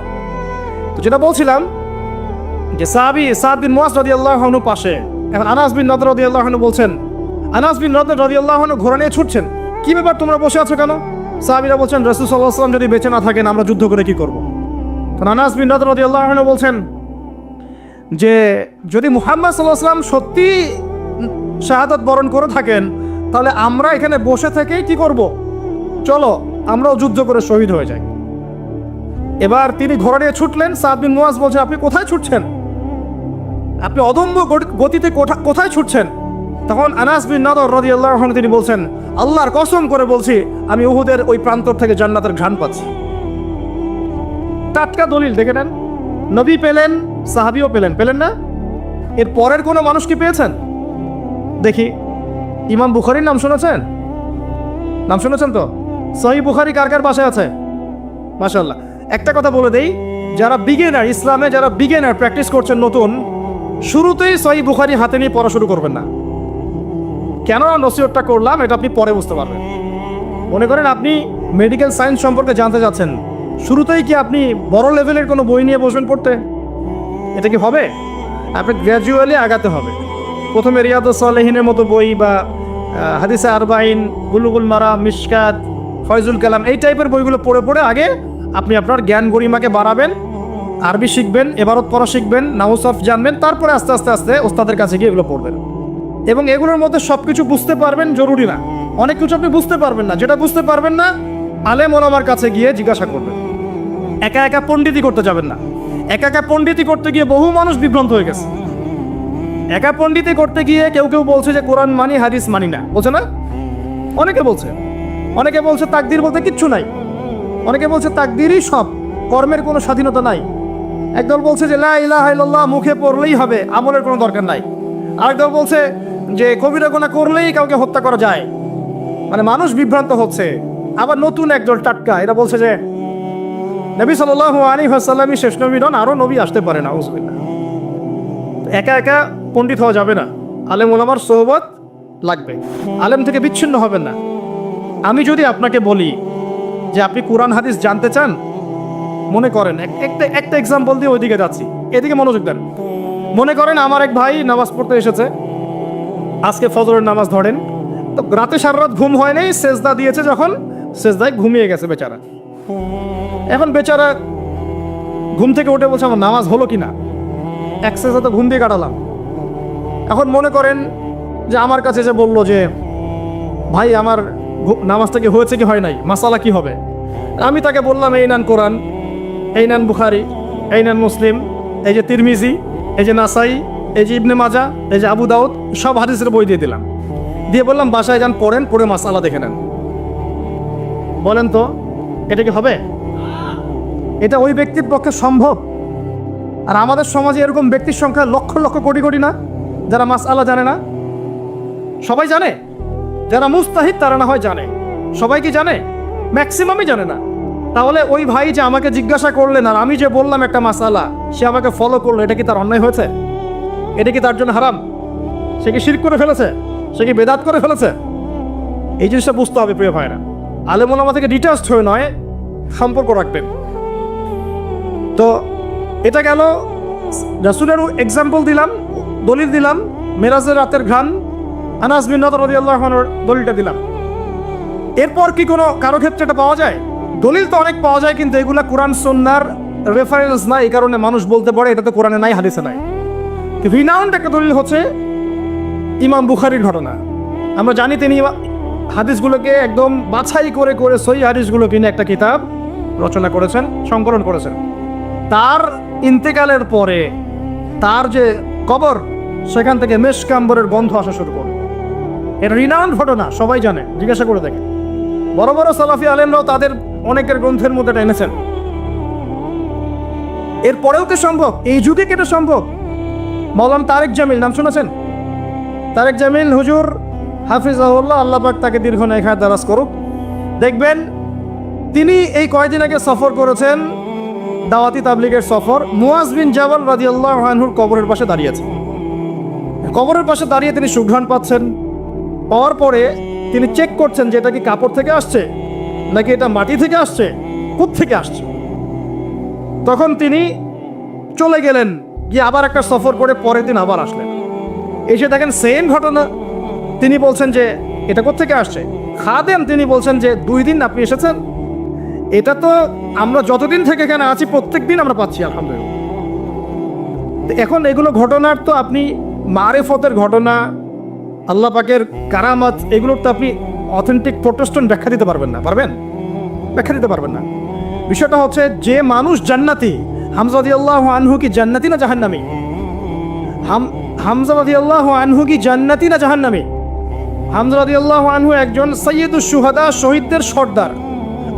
তো যেটা বলছিলাম যে সাহাবী সাদ বিন মুয়াজ রাদিয়াল্লাহু আনহু পাশে। এখন আনাস বিন নদর রাদিয়াল্লাহু আনহু বলছেন, আনাস বিন নদর রাদিয়াল্লাহু আনহু ঘোড়া নিয়ে ছুটছেন। কি ব্যাপার, তোমরা বসে আছো কেন? সাহাবীরা বলছেন, রাসূল সাল্লাল্লাহু আলাইহি ওয়াসাল্লাম যদি বেঁচে না থাকেন আমরা যুদ্ধ করে কি করব? তো আনাস বিন নদর রাদিয়াল্লাহু আনহু বলছেন যে যদি মুহাম্মদ সাল্লাল্লাহু আলাইহি ওয়াসাল্লাম সত্যি শাহাদাত বরণ করে থাকেন তাহলে আমরা এখানে বসে থেকেই কি করব? চলো আমরাও যুদ্ধ করে শহীদ হয়ে যাই। এবার তিনি ঘোড়া নিয়ে ছুটলেন। সাদ বিন মুয়াজ বলছে, আপনি কোথায় ছুটছেন? আপনি অদম্য গতিতে কোথায় ছুটছেন? তখন আনাস বিন নাদর রাদিয়াল্লাহু আনহু তিনি বলছেন, আল্লাহর কসম করে বলছি, আমি উহুদের ওই প্রান্তর থেকে জান্নাতের ঘ্রাণ পাচ্ছি। টাটকা দলিল, দেখে নেন। নবী পেলেন, সাহাবিও পেলেন না? এর পরের কোনো মানুষ কি পেয়েছেন? দেখি, ইমাম বুখারীর নাম শুনেছেন? নাম শুনেছেন তো? সহিহ বুখারী কার কার বাসায় আছে? মাশাআল্লাহ। একটা কথা বলে দেই, যারা বিগিনার, ইসলামে যারা বিগিনার প্র্যাকটিস করছেন নতুন, শুরুতেই সহিহ বুখারী হাতে নিয়ে পড়া শুরু করবেন না। কেন নসিহতটা করলাম এটা আপনি পরে বুঝতে পারবেন। মনে করেন আপনি মেডিকেল সায়েন্স সম্পর্কে জানতে যাচ্ছেন, শুরুতেই কি আপনি বড় লেভেলের কোনো বই নিয়ে বসবেন পড়তে? এটা কি হবে? আপনি গ্র্যাজুয়ালি আগাতে হবে। প্রথমে রিয়াদুস সালেহিনের মতো বই বা হাদিসে আরবাইন, বুলুগুল মারাম, মিশকাত, ফয়জুল কালাম, এই টাইপের বইগুলো পড়ে পড়ে আগে আপনি আপনার জ্ঞান গরিমাকে বাড়াবেন, আরবি শিখবেন, এবারত পড়া শিখবেন, নাহু সরফ জানবেন, তারপরে আস্তে আস্তে আস্তে ওস্তাদের কাছে গিয়ে এগুলো পড়বেন। এবং এগুলোর মধ্যে সব কিছু বুঝতে পারবেন জরুরি না, অনেক কিছু আপনি বুঝতে পারবেন না। যেটা বুঝতে পারবেন না, আলেম ওলামার কাছে গিয়ে জিজ্ঞাসা করবেন। একা একা পণ্ডিতি করতে যাবেন না। একা একা পণ্ডিতি করতে গিয়ে বহু মানুষ বিভ্রান্ত হয়ে গেছে। একা পণ্ডিতি করতে গিয়ে কেউ কেউ বলছে যে কোরআন মানি, হাদিস মানি না, বলছে না? অনেকে বলছে তাকদির বলতে কিচ্ছু নাই। অনেকে বলছে তাকদিরই সব, কর্মের কোনো স্বাধীনতা নাই। একদল বলছে যে লা ইলাহা ইল্লাল্লাহ মুখে পড়লেই হবে, আমলের কোনো দরকার নাই। আরেকদল বলছে যে কবিরা গুনাহ করলেই কাউকে হত্যা করা যায়। মানে মানুষ বিভ্রান্ত হচ্ছে। আবার নতুন একদল টাটকা, এরা বলছে যে নবী সাল্লাল্লাহু আলাইহি ওয়াসাল্লামই শেষ নবী নন, আরও নবী আসতে পারে না। আউযুবিল্লাহ। একা একা পণ্ডিত হওয়া যাবে না, আলেম ওলামার সোহবত লাগবে। আলেম থেকে বিচ্ছিন্ন হবেন না। আমি যদি আপনাকে বলি যে আপনি কোরআন হাদিস জানতে চান, মনে করেন একটা এক্সাম্পল দিয়ে ওইদিকে যাচ্ছি, এদিকে মনোযোগ দেন। মনে করেন আমার এক ভাই নামাজ পড়তে এসেছে, আজকে ফজরের নামাজ ধরেন, তো রাতে সারা রাত ঘুম হয় নাই, সেজদা দিয়েছে, যখন সেজদায় ঘুমিয়ে গেছে বেচারা। এখন বেচারা ঘুম থেকে উঠে বলছে আমার নামাজ হলো কি না, এক সেজদা তো ঘুম দিয়ে কাটালাম। এখন মনে করেন যে আমার কাছে যে বললো যে ভাই আমার নামাজটা কি হয়েছে কি হয় নাই, মাসালা কি হবে? আমি তাকে বললাম এই নেন কোরআন, এই নেন বুখারী, এই নেন মুসলিম, এই যে তিরমিজি, এই যে নাসাই, এই যে ইবনে মাজা, এই যে আবু দাউদ, সব হাদিসের বই দিয়ে দিলাম। দিয়ে বললাম বাসায় যান, পড়েন, পড়ে মাসালা দেখে নেন। বলেন তো এটা কি হবে? এটা ওই ব্যক্তির পক্ষে সম্ভব? আর আমাদের সমাজে এরকম ব্যক্তির সংখ্যা লক্ষ লক্ষ কোটি কোটি না, যারা মাসআলা জানে না। সবাই জানে, যারা মুস্তাহিদ তারা না হয় জানে, সবাই কি জানে? ম্যাক্সিমামই জানে না। তাহলে ওই ভাই যে আমাকে জিজ্ঞাসা করলেন আর আমি যে বললাম একটা মাসআলা, সে আমাকে ফলো করলো, এটা কি তার অন্যায় হয়েছে? এটা কি তার জন্য হারাম? সে কি শিরক করে ফেলেছে? সে কি বেদাত করে ফেলেছে? এই জিনিসটা বুঝতে হবে প্রিয় ভাইরা। আলেম ওলামা থেকে ডিটাচড হয়ে নয়, সম্পর্ক রাখবেন। তো এটা গেল রাসূলের এক্সাম্পল দিলাম, দলিল দিলাম, মেরাজের রাতের ঘ্রাণ, আনাস বিন নাদর রাদিয়াল্লাহু আনহুর দলিলটা দিলাম। এরপর কি কোনো কারো ক্ষেত্রে এটা পাওয়া যায়? দলিল তো অনেক পাওয়া যায়, কিন্তু এগুলা কোরআন সুন্নাহর রেফারেন্স না, এই কারণে মানুষ বলতে পারে এটা তো কোরআনে নাই, হাদিসে নাই। রিনাউন্ড একটা দলিল হচ্ছে ইমাম বুখারীর ঘটনা। আমরা জানি তিনি হাদিসগুলোকে একদম বাছাই করে করে সহিহ হাদিসগুলোকে নিয়ে একটা কিতাব রচনা করেছেন, সংকলন করেছেন। তার ইন্তেকালের পরে তার যে কবর, সেখান থেকে মেশকাম্বরের গন্ধ আসা শুরু করে। এটা রিনাউন্ড ঘটনা, সবাই জানে, জিজ্ঞাসা করে দেখেন। বড় বড় সালাফি আলেমরাও তাদের অনেকের গ্রন্থের মধ্যে এটা এনেছেন। এরপরেও কি সম্ভব? এই যুগে কি এটা সম্ভব? মাওলানা তারেক জামিল নাম শুনেছেন? তারেক জামিল হুজুর হাফিজাহুল্লাহ, আল্লাহ পাক তাকে দীর্ঘ নেখায় দারাজ করুক। দেখবেন তিনি এই কয়েকদিন আগে সফর করেছেন, দাওয়াতি তাবলীগের সফর। মুয়াজ বিন জাবাল রাদিয়াল্লাহু আনহুর কবরের পাশে দাঁড়িয়েছেন। কবরের পাশে দাঁড়িয়ে তিনি সুঘ্রাণ পাচ্ছেন। পাওয়ার পরে তিনি চেক করছেন যে এটা কি কাপড় থেকে আসছে নাকি এটা মাটি থেকে আসছে, কোত্থেকে আসছে। তখন তিনি চলে গেলেন, গিয়ে আবার একটা সফর করে পরের দিন আবার আসলেন। এসে দেখেন সেম ঘটনা। তিনি বলছেন যে এটা কোত্থেকে আসছে। খাদেম তিনি বলছেন যে 2 দিন আপনি এসেছেন, এটা তো আমরা যতদিন থেকে এখানে আছি প্রত্যেক দিন আমরা পাচ্ছি, আলহামদুলিল্লাহ। এখন এগুলো ঘটনার তো আপনি মারেফতের ঘটনা, আল্লাহ পাকের কারামাত, এগুলোর তো আপনি অথেন্টিক প্রোটেস্ট্যান্ট ব্যাখ্যা দিতে পারবেন না। পারবেন? ব্যাখ্যা দিতে পারবেন না। বিষয়টা হচ্ছে যে মানুষ জান্নাতি, হামজা রাদিয়াল্লাহু আনহু কি জান্নাতি না জাহান্নামী? হামজা রাদিয়াল্লাহু আনহু কি জান্নাতি না জাহান্নামী? হামজা রাদিয়াল্লাহু আনহু একজন সাইয়্যিদুশ শুহাদা, শহীদদের সর্দার।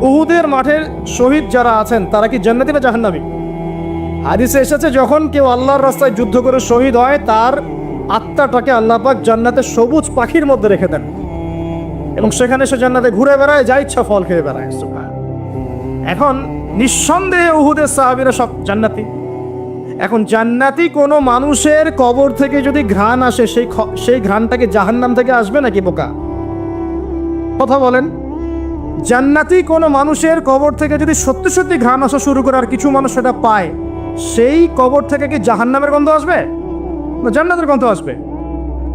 উহুদের মাঠের শহীদ যারা আছেন তারা কি জান্নাতি না জাহান্নামী? হাদিসে এসেছে যখন কেউ আল্লাহর রাস্তায় যুদ্ধ করে শহীদ হয় তার আত্মাটাকে আল্লাহ পাক জান্নাতের সবুজ পাখির মধ্যে রেখে দেন এবং সেখানে সে জান্নাতে ঘুরে বেড়ায়, যা ইচ্ছা ফল খেয়ে বেড়ায়। এখন নিঃসন্দেহে উহুদের সাহাবীরা সব জান্নাতি। এখন জান্নাতি কোনো মানুষের কবর থেকে যদি ঘ্রাণ আসে, সেই ঘ্রাণটাকে জাহান্নাম থেকে আসবে নাকি বোকা? কথা বলেন। জান্নাতি কোনো মানুষের কবর থেকে যদি সত্যি সত্যি ঘ্রাণ আসা শুরু করে আর কিছু মানুষ সেটা পায়, সেই কবর থেকে কি জাহান্নামের গন্ধ আসবে না জান্নাতের গন্ধ আসবে?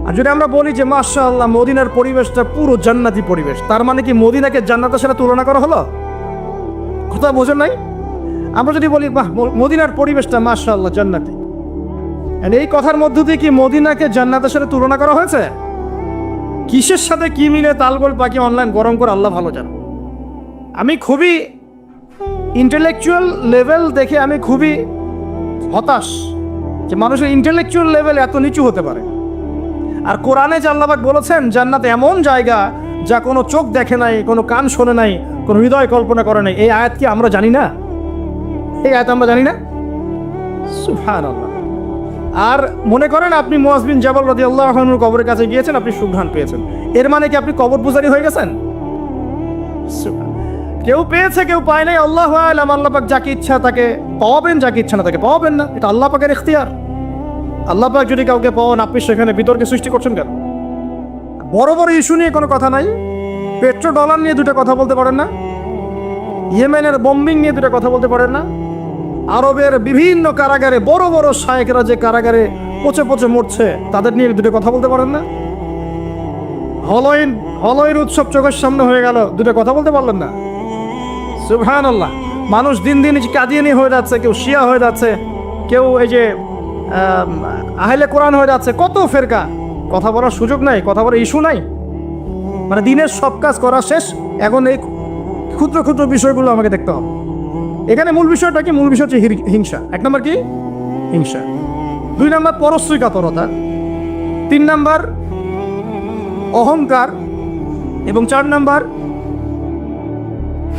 আর যদি আমরা বলি যে মাশাআল্লাহ মদিনার পরিবেশটা পুরো জান্নাতি পরিবেশ, তার মানে কি মদিনাকে জান্নাতের সাথে তুলনা করা হলো? কথা বোঝেন নাই? আমরা যদি বলি বাহ মদিনার পরিবেশটা মাশাআল্লাহ জান্নাতি, এই কথার মধ্য দিয়ে কি মদিনাকে জান্নাতের সাথে তুলনা করা হয়েছে? কিসের সাথে কি মিলে তালগোল পাখি অনলাইন গরম করে আল্লাহ ভালো জানে। আমি খুবই ইন্টেলেকচুয়াল লেভেল দেখে আমি খুবই হতাশ যে মানুষের ইন্টেলেকচুয়াল লেভেল এত নিচু হতে পারে। আর কোরআনে যে আল্লাহ পাক বলেছেন জান্নাত এমন জায়গা যা কোনো চোখ দেখে নাই, কোনো কান শোনে নাই, কোনো হৃদয় কল্পনা করে নাই, এই আয়াত কি আমরা জানি না? এই আয়াত আমরা জানি না? সুবহানাল্লাহ। আর মনে করেন আপনি মুআয বিন জাবাল রাদিয়াল্লাহু আনহুর কবরের কাছে গিয়েছেন, আপনি সুঘ্রাণ পেয়েছেন, এর মানে কি আপনি কবর পূজারী হয়ে গেছেন? কেউ পেয়েছে কেউ পায় নাই, আল্লাহু আ'লাম। আল্লাহ পাক যাকে ইচ্ছা তাকে পাওয়াবেন, যাকে ইচ্ছা না তাকে পাওয়াবেন না, এটা আল্লাহ পাকের ইখতিয়ার। আল্লাহ পাক যদি কাউকে পাওয়ান, আপনি সেখানে বিতর্কে সৃষ্টি করছেন কেন? বড় বড় ইস্যু নিয়ে কোনো কথা নাই, পেট্রো ডলার নিয়ে দুটো কথা বলতে পারেন না, ইয়েমেনের বোম্বিং নিয়ে দুটো কথা বলতে পারেন না, আরবের বিভিন্ন কারাগারে বড় বড় শায়েখরা যে কারাগারে পচে পচে মরছে তাদের নিয়ে দুটো কথা বলতে পারেন না, হলয়ের উৎসব চোখের সামনে হয়ে গেল, দুটো কথা বলতে পারলেন না। সুবহানাল্লাহ। মানুষ দিন দিন কাদিয়ানি হয়ে যাচ্ছে, কেউ শিয়া হয়ে যাচ্ছে, কেউ এই যে আহলে কোরআন হয়ে যাচ্ছে, কত ফেরকা, কথা বলার সুযোগ নাই, কথা বলার ইস্যু নাই। মানে দিনের সব কাজ করা শেষ, এখন এই ক্ষুদ্র ক্ষুদ্র বিষয়গুলো আমাকে দেখতে হবে। এখানে মূল বিষয়টা কি? মূল বিষয় হচ্ছে হিংসা। এক নম্বর কি? হিংসা। 2 নম্বর পরশ্রী কাতরতা। 3 নম্বর অহংকার। এবং 4 নম্বর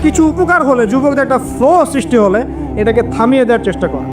কিছু উপকার হলে, যুবকদের একটা ফ্লো সৃষ্টি হলে এটাকে থামিয়ে দেওয়ার চেষ্টা করা।